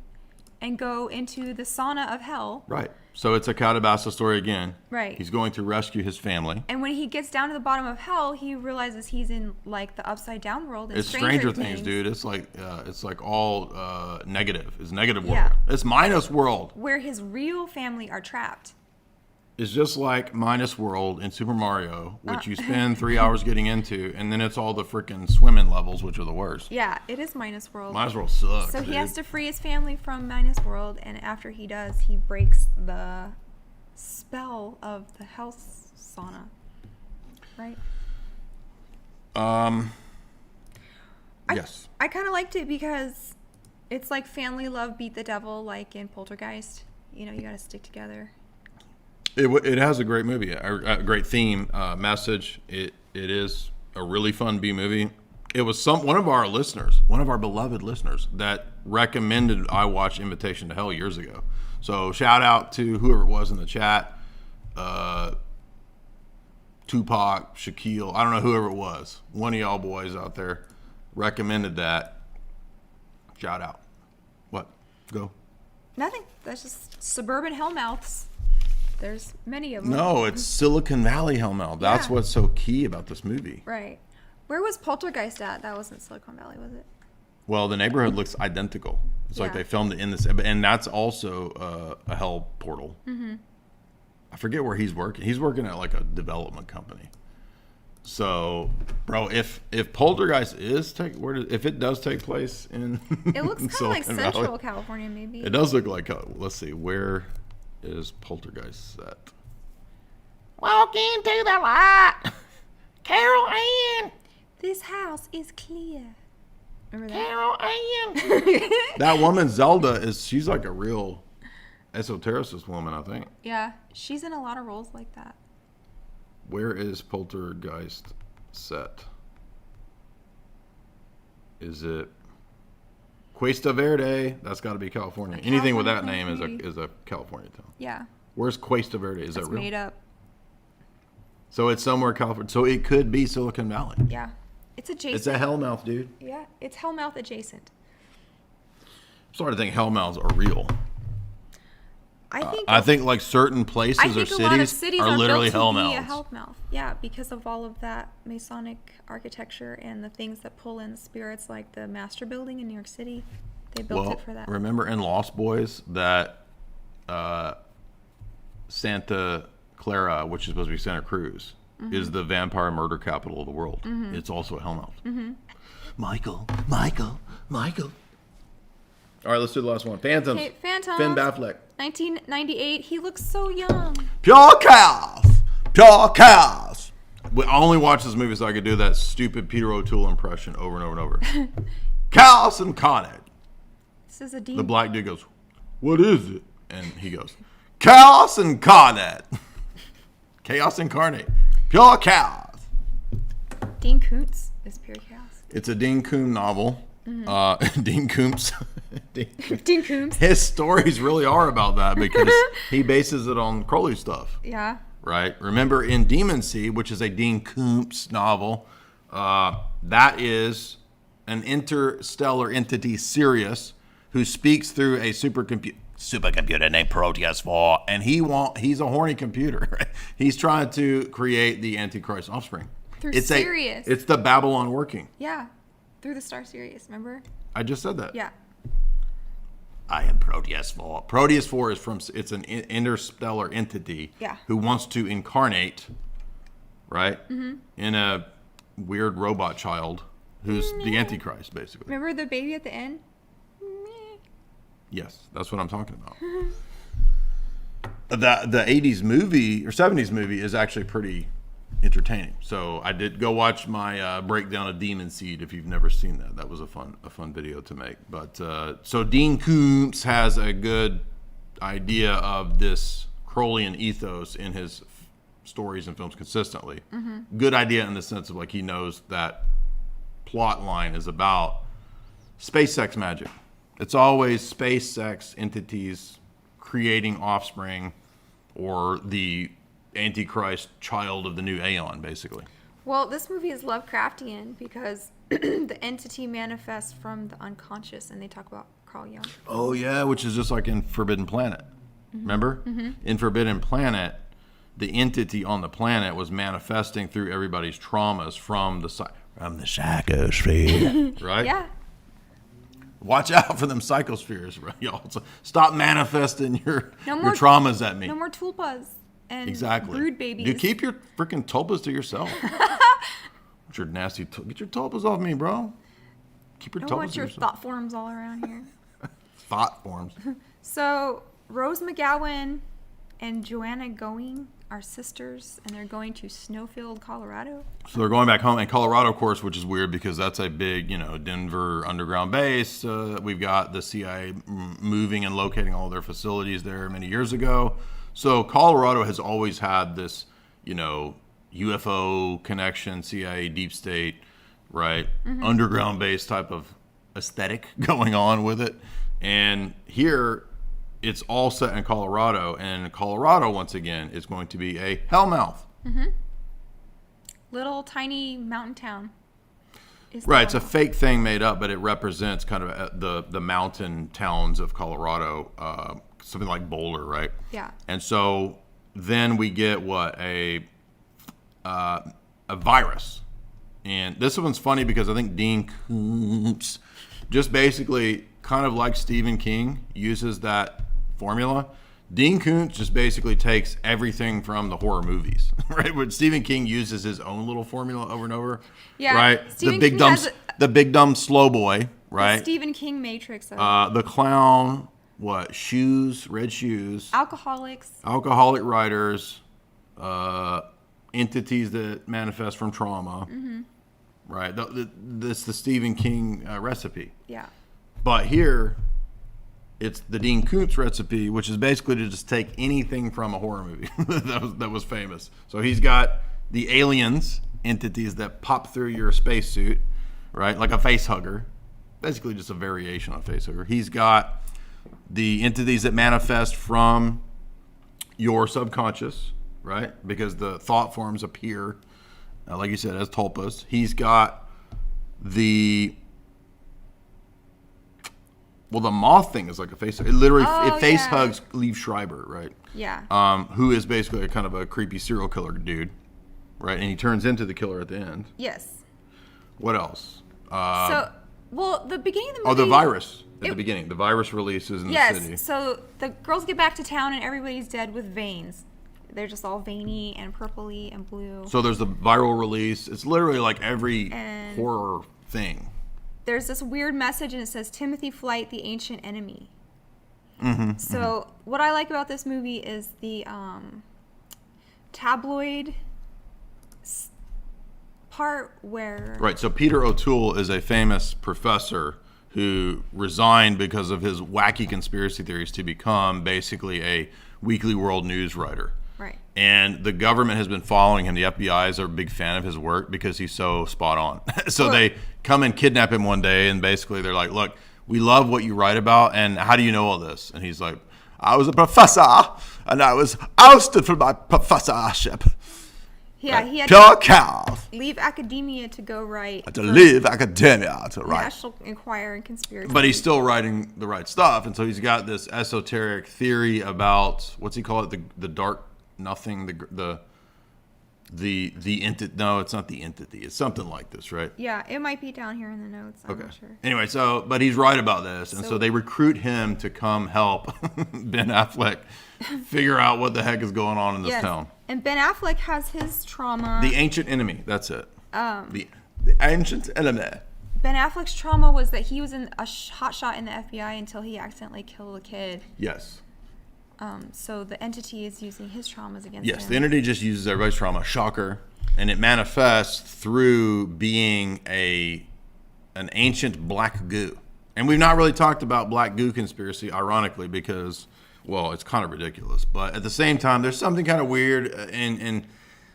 and go into the sauna of hell. Right. So it's a Katabasis story again. Right. He's going to rescue his family. And when he gets down to the bottom of hell, he realizes he's in like the upside down world. And It's Stranger Things, dude. It's like all negative. It's negative world. Yeah. It's minus world. Where his real family are trapped. It's just like minus world in Super Mario, which you spend 3 hours getting into, and then it's all the freaking swimming levels, which are the worst. Yeah, it is minus world. Minus world sucks. So he dude. has to free his family from minus world, and after he does, he breaks the spell of the hell sauna. Right? Yes. I kind of liked it because it's like family love beat the devil, like in Poltergeist. You know, you got to stick together. It has a great movie, a great theme, message. It is a really fun B movie. It was one of our listeners, one of our beloved listeners, that recommended I watch Invitation to Hell years ago. So shout out to whoever it was in the chat, Tupac, Shaquille, I don't know whoever it was. One of y'all boys out there recommended that. Shout out. What? Go. Nothing. That's just suburban hellmouths. There's many of them. No, it's Silicon Valley Hellmouth. That's Yeah. what's so key about this movie. Right. Where was Poltergeist at? That wasn't Silicon Valley, was it? Well, the neighborhood looks identical. It's like Yeah. they filmed it in this, and that's also a hell portal. Mm-hmm. I forget where he's working. He's working at like a development company. So, bro, if Poltergeist if it does take place in, It looks kind of like Silicon Central Valley, California, maybe. it does look like. Let's see, where is Poltergeist set? Walk into the light. Carol Ann. This house is clear. Remember that? Carol Ann. That woman Zelda she's like a real esotericist woman, I think. Yeah, she's in a lot of roles like that. Where is Poltergeist set? Is it Cuesta Verde? That's got to be California. Anything with that name California. is a California town. Yeah, Where's Cuesta Verde? Is it's that real? made up. So it's somewhere California. So it could be Silicon Valley. Yeah, it's adjacent. It's a hellmouth, dude. Yeah, it's hellmouth adjacent. I'm starting to think hellmouths are real. I think like certain I places or think a lot of cities cities are literally built to be a hellmouths. hellmouth. Yeah, because of all of that Masonic architecture and the things that pull in spirits, like the Master Building in New York City. They built Well, it for that. remember in Lost Boys that Santa Clara, which is supposed to be Santa Cruz, is the vampire murder capital of the world. It's also a hellmouth. Michael, Michael, Michael. All right, let's do the last one. Phantoms. Okay, Phantoms. Finn Batfleck. 1998. He looks so young. Pure chaos. Pure chaos. I only watched this movie so I could do that stupid Peter O'Toole impression over and over and over. Chaos incarnate. This is a Dean. The black dude goes, "What is it?" And he goes, "Chaos incarnate." Chaos incarnate. Pure chaos. Dean Koontz is pure chaos. It's a Dean Koontz novel. Dean Koontz. Dean Koontz. His stories really are about that because he bases it on Crowley stuff. Yeah. Right? Remember in Demon Seed, which is a Dean Koontz novel, that is an interstellar entity, Sirius, who speaks through a supercomputer named Proteus 4, and he's a horny computer. Right? He's trying to create the Antichrist offspring. Through Sirius. It's the Babylon working. Yeah. Through the star Sirius, remember? I just said that. Yeah. I am Proteus 4. Proteus 4 is it's an interstellar entity Yeah. who wants to incarnate, right, in a weird robot child who's the Antichrist, basically. Remember the baby at the end? Yes, that's what I'm talking about. The 80s movie or 70s movie is actually pretty entertaining. So I did go watch my breakdown of Demon Seed. If you've never seen that, that was a fun video to make. But so Dean Koontz has a good idea of this Crowleyan ethos in his stories and films consistently. Good idea in the sense of like he knows that plot line is about space sex magic. It's always space sex entities creating offspring or the Antichrist child of the new Aeon, basically. Well, this movie is Lovecraftian because the entity manifests from the unconscious, and they talk about Carl Jung. Oh, yeah, which is just like in Forbidden Planet. Remember? In Forbidden Planet, the entity on the planet was manifesting through everybody's traumas from the psychosphere. Right? Yeah. Watch out for them psychospheres, right, y'all. So stop manifesting your traumas at me. No more tulpas and Exactly. brood babies. You keep your freaking tulpas to yourself. Get your nasty, get your tulpas off me, bro. Keep your Don't tulpas want to your yourself. thought forms all around here. Thought forms. So Rose McGowan and Joanna Going are sisters, and they're going to Snowfield, Colorado. So they're going back home in Colorado, of course, which is weird because that's a big, Denver underground base. We've got the CIA moving and locating all their facilities there many years ago. So Colorado has always had this, UFO connection, CIA, deep state, right? Underground base type of aesthetic going on with it. And here it's all set in Colorado. And Colorado, once again, is going to be a hellmouth. Little tiny mountain town. Right, it's a fake thing made up, but it represents kind of the mountain towns of Colorado, something like Boulder, right? Yeah. And so then we get a virus, and this one's funny because I think Dean Koontz just basically kind of like Stephen King uses that formula. Dean Koontz just basically takes everything from the horror movies, right? But Stephen King uses his own little formula over and over, Yeah, right? Stephen King has The big dumb slow boy, right? Stephen King matrix of The clown, shoes, red shoes, alcoholics. alcoholic writers, entities that manifest from trauma, right? This the Stephen King recipe. Yeah. But here, it's the Dean Koontz recipe, which is basically to just take anything from a horror movie that was famous. So he's got the aliens, entities that pop through your spacesuit, right? Like a face hugger. Basically just a variation on a face hugger. He's got the entities that manifest from your subconscious, right? Because the thought forms appear, like you said, as tulpas. He's got the Well, the moth thing is like a face. It literally Oh, it face yeah. hugs Liev Schreiber, right? Yeah. Who is basically a kind of a creepy serial killer dude, right? And he turns into the killer at the end. Yes. What else? The beginning of the movie. Oh, the virus at the beginning. The virus releases in the city. Yes. So the girls get back to town and everybody's dead with veins. They're just all veiny and purpley and blue. So there's the viral release. It's literally like every And- horror thing. There's this weird message and it says Timothy Flight, the ancient enemy. So what I like about this movie is the tabloid part where Right. So Peter O'Toole is a famous professor who resigned because of his wacky conspiracy theories to become basically a Weekly World News writer. right. And the government has been following him. The FBI's are a big fan of his work because he's so spot on. So they come and kidnap him one day, and basically they're like, look, we love what you write about, and how do you know all this? And he's like, I was a professor, and I was ousted from my professorship. Yeah, he had Pure chaos. to leave academia to go write To leave academia to write. National Enquirer and Conspiracy. But he's still writing the right stuff, and so he's got this esoteric theory about, what's he call it, the dark nothing, the entity. No, it's not the entity. It's something like this, right? Yeah, it might be down here in the notes. I'm Okay. not sure. Anyway, but he's right about this, and so they recruit him to come help Ben Affleck figure out what the heck is going on in this town. And Ben Affleck has his trauma. The ancient enemy. That's it. The ancient enemy. Ben Affleck's trauma was that he was a hot shot in the FBI until he accidentally killed a kid. Yes. So the entity is using his traumas against him. Yes, the entity just uses everybody's trauma. Shocker. And it manifests through being an ancient black goo. And we've not really talked about black goo conspiracy, ironically, because, well, it's kind of ridiculous. But at the same time, there's something kind of weird and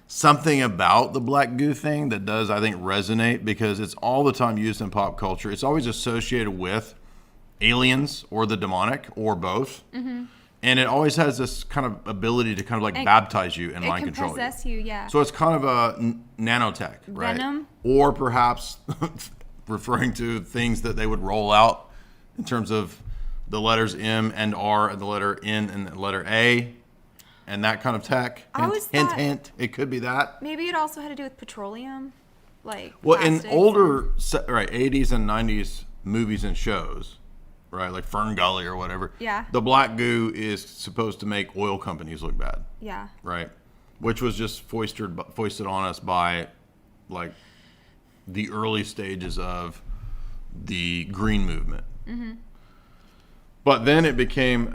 something about the black goo thing that does, I think, resonate because it's all the time used in pop culture. It's always associated with aliens or the demonic or both. Mm-hmm. And it always has this kind of ability to kind of like baptize you and mind control you. It can possess you, yeah. So it's kind of a nanotech, right? Venom? Or perhaps referring to things that they would roll out in terms of the letters M and R and the letter N and the letter A and that kind of tech. I always thought- Hint. It could be that. Maybe it also had to do with petroleum, like Well, in plastics older, 80s and 90s movies and shows, right, like Fern Gully or whatever, Yeah. the black goo is supposed to make oil companies look bad. Yeah. Right, which was just foisted on us by, like, the early stages of the green movement. Mm-hmm. But then it became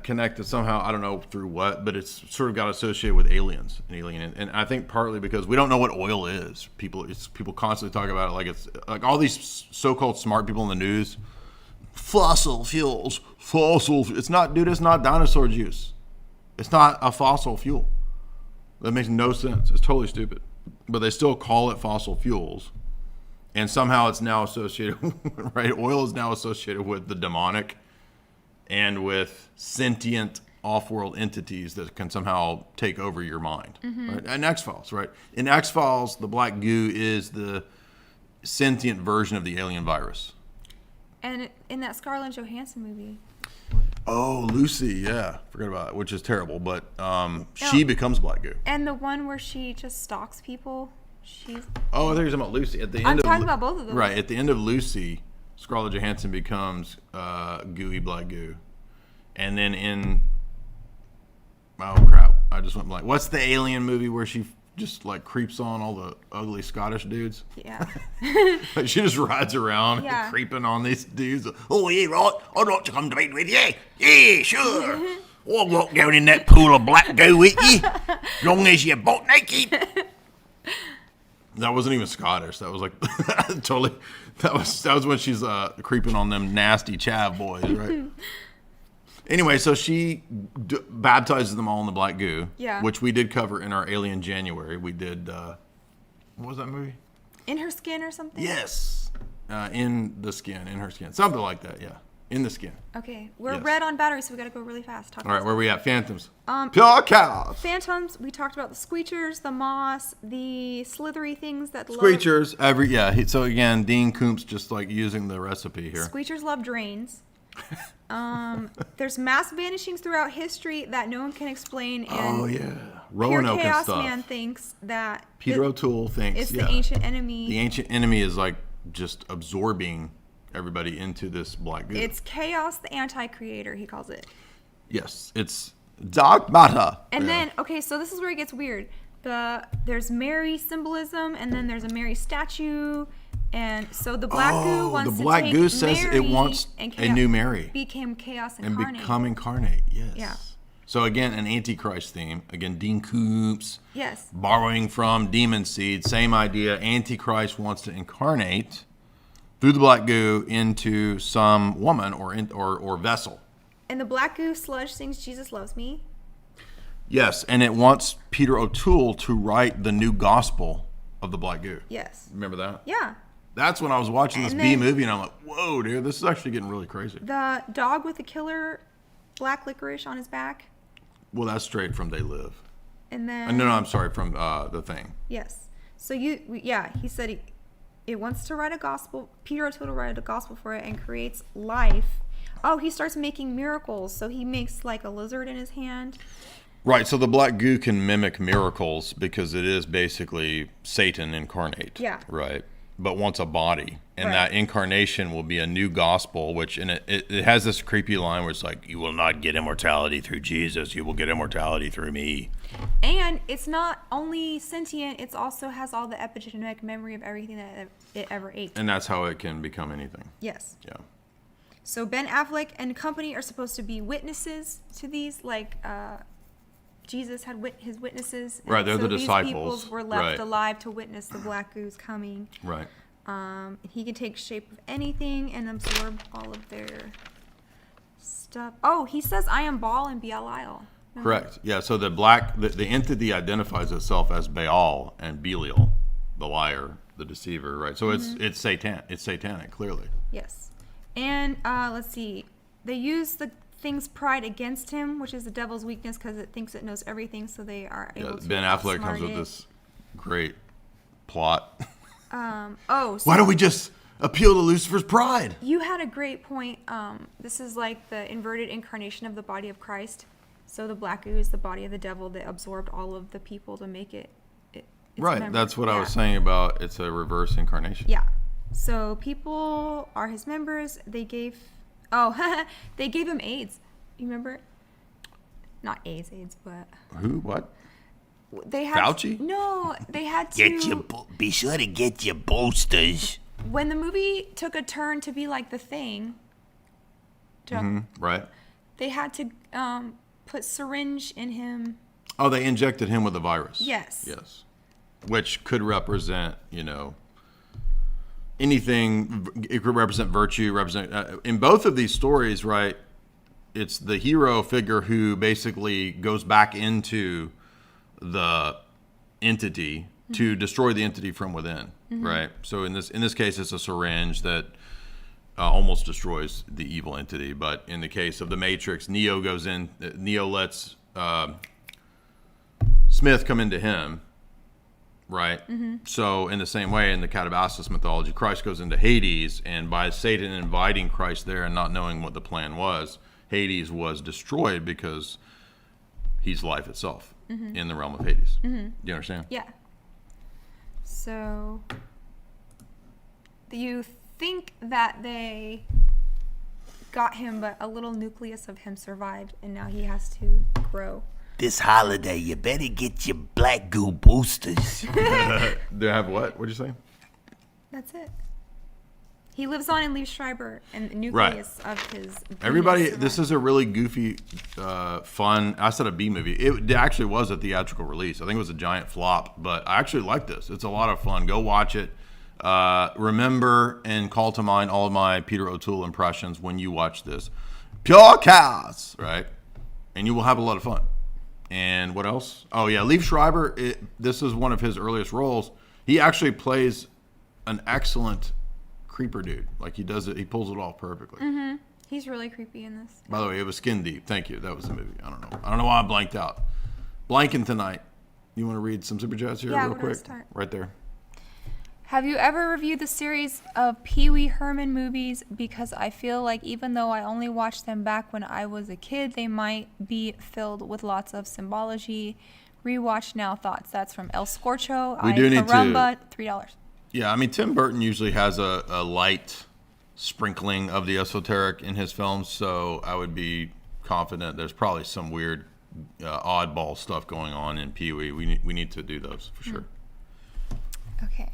connected somehow. I don't know through what, but it's sort of got associated with aliens and and I think partly because we don't know what oil is. People constantly talk about it like it's like all these so-called smart people in the news. Fossil fuels. It's not, dude. It's not dinosaur juice. It's not a fossil fuel. That makes no sense. It's totally stupid. But they still call it fossil fuels. And somehow it's now associated, right? Oil is now associated with the demonic and with sentient off-world entities that can somehow take over your mind. Mm-hmm. Right? And X-Files, right? In X-Files, the black goo is the sentient version of the alien virus. And in that Scarlett Johansson movie. Oh, Lucy, yeah. Forgot about it, which is terrible. But she becomes black goo. And the one where she just stalks people. Oh, I think you're talking about Lucy. At the end I'm of talking about both of them. Right. At the end of Lucy, Scarlett Johansson becomes gooey black goo. And then oh, crap. I just went blank. What's the alien movie where she just, like, creeps on all the ugly Scottish dudes? Yeah. Like, she just rides around creeping on these dudes. Oh, yeah, right. I'd like to come to bed with you. Yeah, sure. I'll walk down in that pool of black goo with you. Long as you're butt naked. That wasn't even Scottish. That was like totally. That was when she's creeping on them nasty chav boys, right? Anyway, so she baptizes them all in the black goo, which we did cover in our Alien January. We did. What was that movie? In Her Skin or something? Yes, in the skin, in her skin, something like that. Yeah, in the skin. Okay, we're red on battery, so we gotta go really fast. All right, where we at? Phantoms. Pure chaos. Phantoms. We talked about the Squeechers, the moss, the slithery things that Squeechers. So again, Dean Koontz just like using the recipe here. Squeechers love drains. There's mass vanishings throughout history that no one can explain. And Oh yeah, Pure Roanoke and Chaos stuff. Man thinks that Peter O'Toole thinks it's the ancient enemy. The ancient enemy is like just absorbing everybody into this black goo. It's chaos, the anti-creator, he calls it. Yes, it's dark matter. And then, okay, so this is where it gets weird. There's Mary symbolism, and then there's a Mary statue, and so the black goo wants the black to goo take says Mary it wants and a new Mary became chaos and incarnate. become incarnate. Yes. Yeah. So again, an Antichrist theme. Again, Dean Koontz. Yes. Borrowing from Demon Seed, same idea. Antichrist wants to incarnate through the black goo into some woman or vessel. And the black goo sludge sings "Jesus Loves Me." Yes, and it wants Peter O'Toole to write the new gospel of the black goo. Yes. Remember that? Yeah. That's when I was watching this And B then- movie, and I'm like, whoa, dude, this is actually getting really crazy. The dog with the killer black licorice on his back, Well, that's straight from They Live. and then No, I'm sorry, from The Thing. yes. So he said it wants to write a gospel. Peter O'Toole to write a gospel for it and creates life. Oh, he starts making miracles. So he makes like a lizard in his hand. Right, so the black goo can mimic miracles because it is basically Satan incarnate. Yeah. Right, but wants a body. And Right. that incarnation will be a new gospel, which in it has this creepy line where it's like, you will not get immortality through Jesus, you will get immortality through me. And it's not only sentient, it also has all the epigenetic memory of everything that it ever ate. And that's how it can become anything. Yes. Yeah. So Ben Affleck and company are supposed to be witnesses to these, like Jesus had his witnesses. And Right, they're so the these disciples. peoples were left Right. alive to witness the black goose coming. Right. He can take shape of anything and absorb all of their stuff. Oh, he says I am Baal and Belial. Correct. Yeah, so the entity identifies itself as Baal and Belial, the liar, the deceiver, right? So it's satanic, clearly. Yes. And let's see. They use the thing's pride against him, which is the devil's weakness because it thinks it knows everything, so they are able Yeah, to Ben Affleck comes outsmart with it. this great plot. So Why don't we just appeal to Lucifer's pride? you had a great point. This is like the inverted incarnation of the body of Christ. So the black goo is the body of the devil that absorbed all of the people to make its Right, members. that's what I was Yeah. saying about it's a reverse incarnation. Yeah. So people are his members. They gave they gave him AIDS. You remember? Not AIDS, but Who? What? they had Fauci? No, they had to. Be sure to get your boosters. When the movie took a turn to be like The Thing, Right. they had to put syringe in him. Oh, they injected him with the virus. Yes. Yes. Which could represent, anything. It could represent virtue, in both of these stories, right? It's the hero figure who basically goes back into the entity to destroy the entity from within, right? So in this case, it's a syringe that almost destroys the evil entity. But in the case of the Matrix, Neo lets Smith come into him, right? So in the same way, in the Katabasis mythology, Christ goes into Hades, and by Satan inviting Christ there and not knowing what the plan was, Hades was destroyed because he's life itself in the realm of Hades. Do you understand? Yeah. So you think that they got him, but a little nucleus of him survived, and now he has to grow. This holiday, you better get your black goo boosters. They have what? What'd you say? That's it. He lives on in Liev Schreiber, and the nucleus of his. Everybody, being this is a really goofy, fun. I said a B movie. It actually was a theatrical release. I think it was a giant flop, but I actually like this. It's a lot of fun. Go watch it. Remember and call to mind all of my Peter O'Toole impressions when you watch this. Pure chaos, right? And you will have a lot of fun. And what else? Oh yeah, Liev Schreiber. This is one of his earliest roles. He actually plays an excellent creeper dude. Like he does it. He pulls it off perfectly. He's really creepy in this. By the way, it was Skin Deep. Thank you. That was the movie. I don't know why I blanked out. Blanking tonight. You want to read some super chats here Yeah, real where do I quick? start? Right there. Have you ever reviewed the series of Pee Wee Herman movies? Because I feel like even though I only watched them back when I was a kid, they might be filled with lots of symbology. Rewatch now thoughts. That's from El Scorcho. We do need to- Caramba, $3. Yeah, I mean, Tim Burton usually has a light sprinkling of the esoteric in his films, so I would be confident there's probably some weird oddball stuff going on in Pee-wee. We need to do those for sure. Okay.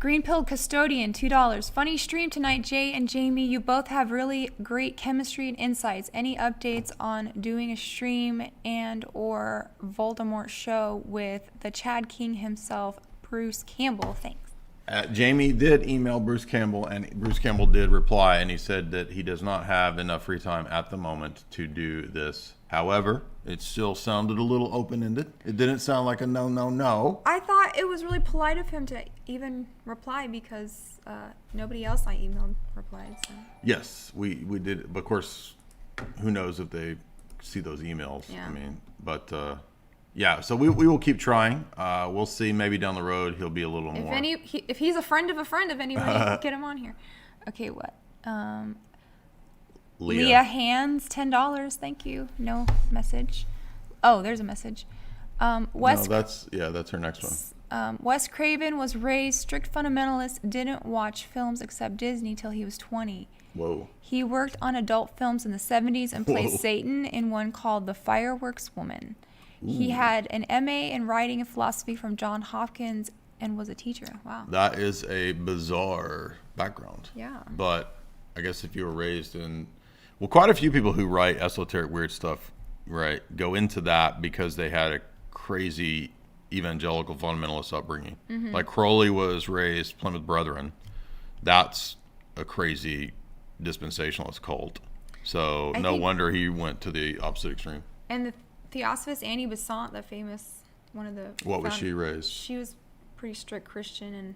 Green Pilled Custodian, $2. Funny stream tonight, Jay and Jamie. You both have really great chemistry and insights. Any updates on doing a stream and or Voldemort show with the Chad King himself, Bruce Campbell? Thanks. Jamie did email Bruce Campbell, and Bruce Campbell did reply, and he said that he does not have enough free time at the moment to do this. However, it still sounded a little open-ended. It didn't sound like a no. I thought it was really polite of him to even reply because nobody else I emailed replied. So. Yes, we did. But of course, who knows if they see those emails. Yeah. I mean, but yeah, so we will keep trying. We'll see. Maybe down the road he'll be a little more. If he's a friend of anybody, get him on here. Okay, what? Leah Hands, $10. Thank you. No message. Oh, there's a message. Wes. No, that's her next one. Wes Craven was raised strict fundamentalist. Didn't watch films except Disney till he was 20. Whoa. He worked on adult films in the 70s and played Satan in one called The Fireworks Woman. Ooh. He had an MA in writing and philosophy from Johns Hopkins and was a teacher. Wow. That is a bizarre background. Yeah. But I guess if you were raised in... Well, quite a few people who write esoteric weird stuff, right, go into that because they had a crazy evangelical fundamentalist upbringing. Mm-hmm. Like Crowley was raised Plymouth Brethren. That's a crazy dispensationalist cult. So no wonder he went to the opposite extreme. And the Theosophist Annie Besant, the famous one of the... What was she raised? She was pretty strict Christian, and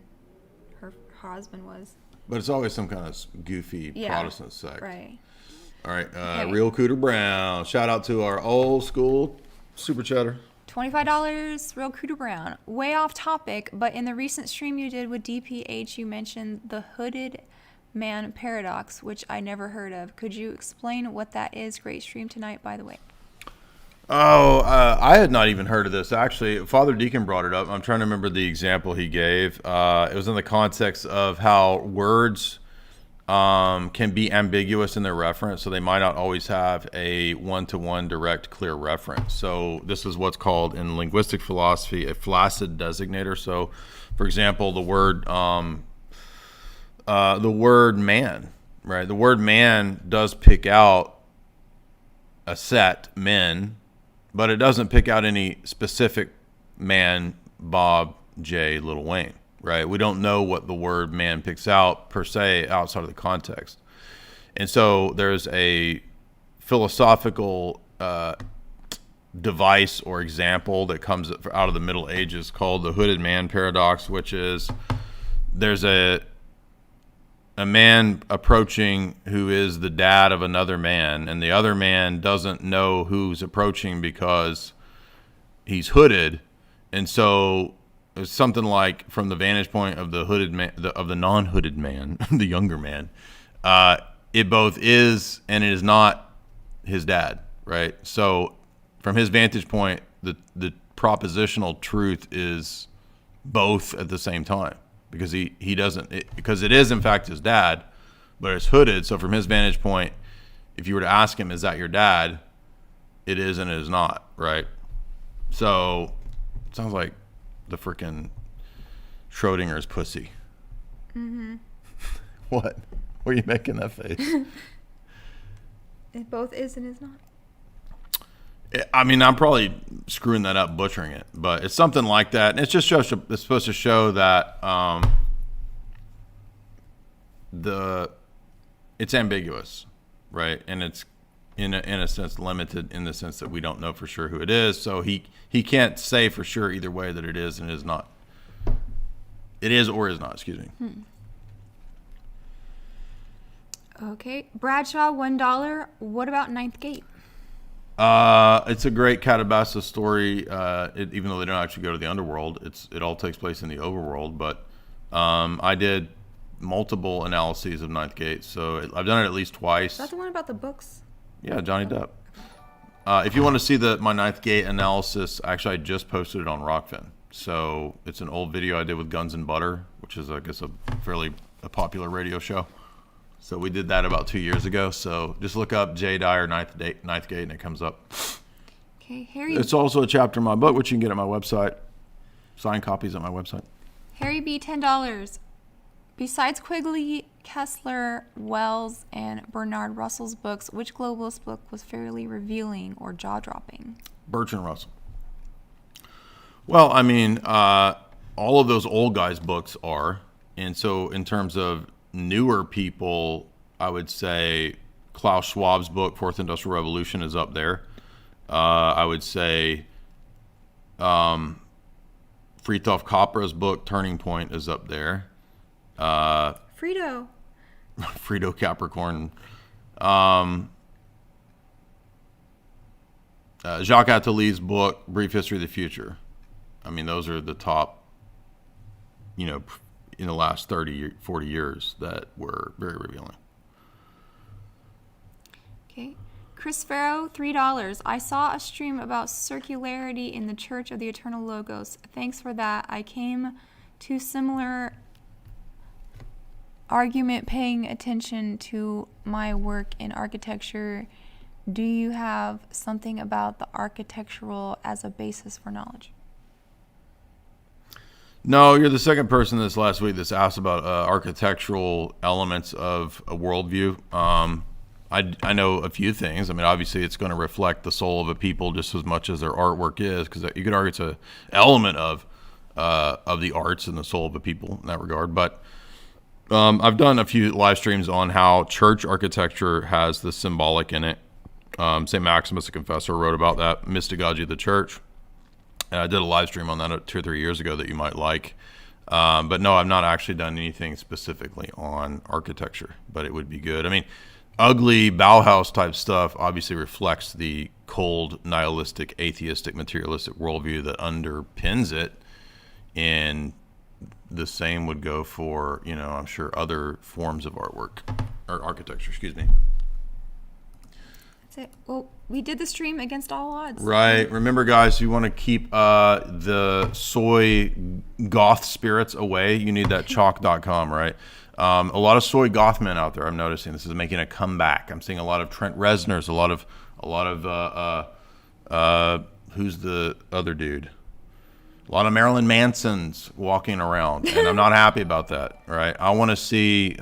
her husband was. But it's always some kind of goofy Protestant sect. Right. All right, Real Cooter Brown. Shout out to our old school super chatter. $25, Real Cooter Brown. Way off topic, but in the recent stream you did with DPH, you mentioned the hooded man paradox, which I never heard of. Could you explain what that is? Great stream tonight, by the way. Oh, I had not even heard of this. Actually, Father Deacon brought it up. I'm trying to remember the example he gave. It was in the context of how words can be ambiguous in their reference, so they might not always have a one-to-one direct clear reference. So this is what's called in linguistic philosophy a flaccid designator. So for example, the word man, right? The word man does pick out a set, men, but it doesn't pick out any specific man, Bob, Jay, Lil Wayne. Right? We don't know what the word man picks out per se outside of the context. And so there's a philosophical device or example that comes out of the Middle Ages called the hooded man paradox, which is there's a man approaching who is the dad of another man, and the other man doesn't know who's approaching because he's hooded. And so it's something like, from the vantage point of the hooded man, of the non-hooded man, the younger man, it both is and it is not his dad, right? So from his vantage point, the propositional truth is both at the same time, because he doesn't, because it is in fact his dad, but it's hooded. So from his vantage point, if you were to ask him, is that your dad? It is and it is not, right? So it sounds like the frickin' Schrodinger's pussy. Mm-hmm. What? Why are you making that face? It both is and is not. I mean, I'm probably screwing that up, butchering it, but it's something like that. And it's just it's supposed to show that it's ambiguous, right? And it's in a sense limited in the sense that we don't know for sure who it is. So he can't say for sure either way that it is and is not. It is or is not, excuse me. Okay. Bradshaw, $1. What about Ninth Gate? It's a great Katabasis story. Even though they don't actually go to the underworld, it all takes place in the overworld. But I did multiple analyses of Ninth Gate, so I've done it at least twice. Is that the one about the books? Yeah, Johnny Depp. If you want to see my Ninth Gate analysis, actually I just posted it on Rockfin. So it's an old video I did with Guns and Butter, which is I guess a popular radio show. So we did that about 2 years ago. So just look up Dyer Ninth Gate and it comes up. Okay, Harry. It's also a chapter in my book, which you can get at my website. Signed copies at my website. Harry B, $10. Besides Quigley, Kessler, Wells, and Bernard Russell's books, which globalist book was fairly revealing or jaw-dropping? Bertrand Russell. Well, I mean, all of those old guys' books are. And so in terms of newer people, I would say Klaus Schwab's book, Fourth Industrial Revolution, is up there. I would say Fritjof Capra's book, Turning Point, is up there. Frito Capricorn. Jacques Attali's book, Brief History of the Future. I mean, those are the top, in the last 30, 40 years that were very revealing. Okay. Chris Farrow, $3. I saw a stream about circularity in the Church of the Eternal Logos. Thanks for that. I came to similar argument paying attention to my work in architecture. Do you have something about the architectural as a basis for knowledge? No, you're the second person this last week that's asked about architectural elements of a worldview. I know a few things. I mean, obviously, it's going to reflect the soul of a people just as much as their artwork is, because you could argue it's an element of the arts and the soul of a people in that regard. But I've done a few live streams on how church architecture has the symbolic in it. St. Maximus the Confessor wrote about that, mystagogy of the church. And I did a live stream on that 2 or 3 years ago that you might like. But no, I've not actually done anything specifically on architecture, but it would be good. I mean, ugly Bauhaus type stuff obviously reflects the cold, nihilistic, atheistic, materialistic worldview that underpins it. And the same would go for, I'm sure other forms of artwork or architecture, excuse me. That's it. Well, we did the stream against all odds. Right. Remember, guys, you want to keep the soy goth spirits away. You need that chalk.com, right? A lot of soy goth men out there, I'm noticing. This is making a comeback. I'm seeing a lot of Trent Reznor's, a lot of who's the other dude? A lot of Marilyn Mansons walking around, and I'm not happy about that, right? I want to see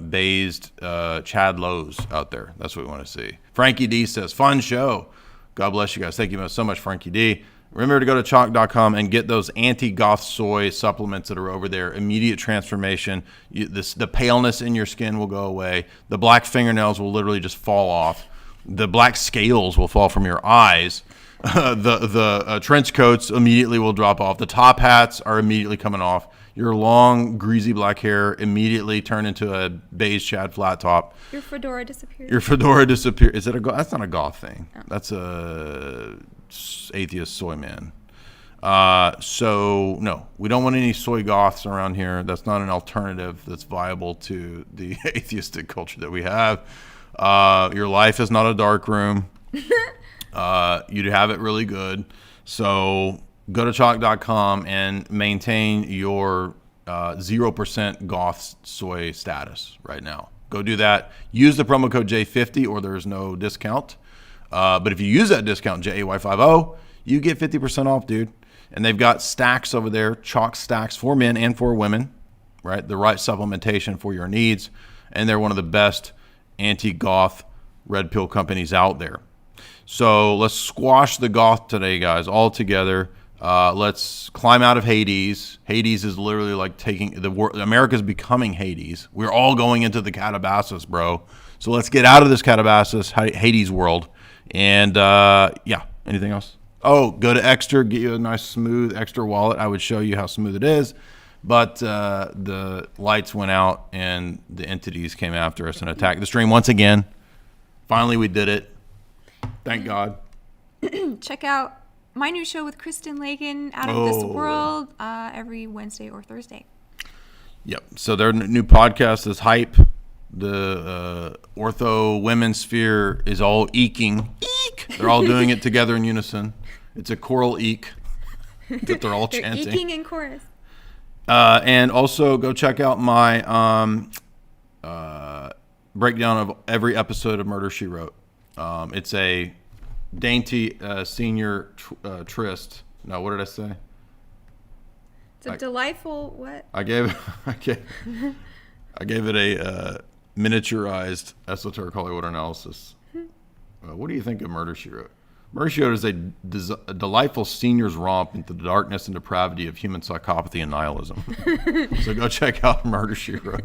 based Chad Lowe's out there. That's what we want to see. Frankie D says, fun show. God bless you guys. Thank you so much, Frankie D. Remember to go to chalk.com and get those anti-goth soy supplements that are over there. Immediate transformation. The paleness in your skin will go away. The black fingernails will literally just fall off. The black scales will fall from your eyes. The trench coats immediately will drop off. The top hats are immediately coming off. Your long, greasy black hair immediately turn into a beige Chad flat top. Your fedora disappears. Is it that's not a goth thing. No. That's a atheist soy man. So no, we don't want any soy goths around here. That's not an alternative that's viable to the atheistic culture that we have. Your life is not a dark room. You'd have it really good. So go to chalk.com and maintain your 0% goth soy status right now. Go do that. Use the promo code J50 or there's no discount. But if you use that discount, JAY50, you get 50% off, dude. And they've got stacks over there, chalk stacks for men and for women, right? The right supplementation for your needs. And they're one of the best anti-goth red pill companies out there. So let's squash the goth today, guys, all together. Let's climb out of Hades. Hades is literally like taking America's becoming Hades. We're all going into the Katabasis, bro. So let's get out of this Katabasis, Hades world. And anything else? Oh, go to Extra, get you a nice smooth Extra wallet. I would show you how smooth it is. But the lights went out and the entities came after us and attacked the stream once again. Finally, we did it. Thank God. Check out my new show with Kristen Lagan, Out of This World, every Wednesday or Thursday. Yep. So their new podcast is Hype. The Ortho Women's Sphere is all eeking. Eek! They're all doing it together in unison. It's a choral eek that they're all They're chanting. eking in chorus. And also go check out my breakdown of every episode of Murder, She Wrote. It's a dainty senior tryst. No, what did I say? It's a delightful what? I gave it a miniaturized esoteric Hollywood analysis. What do you think of Murder, She Wrote? Murder, She Wrote is a delightful senior's romp into the darkness and depravity of human psychopathy and nihilism. So go check out Murder, She Wrote.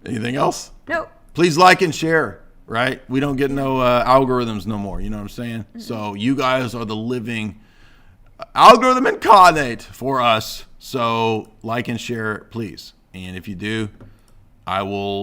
Anything else? Nope. Please like and share, right? We don't get no algorithms no more. You know what I'm saying? Mm-hmm. So you guys are the living algorithm incarnate for us. So like and share, please. And if you do, I will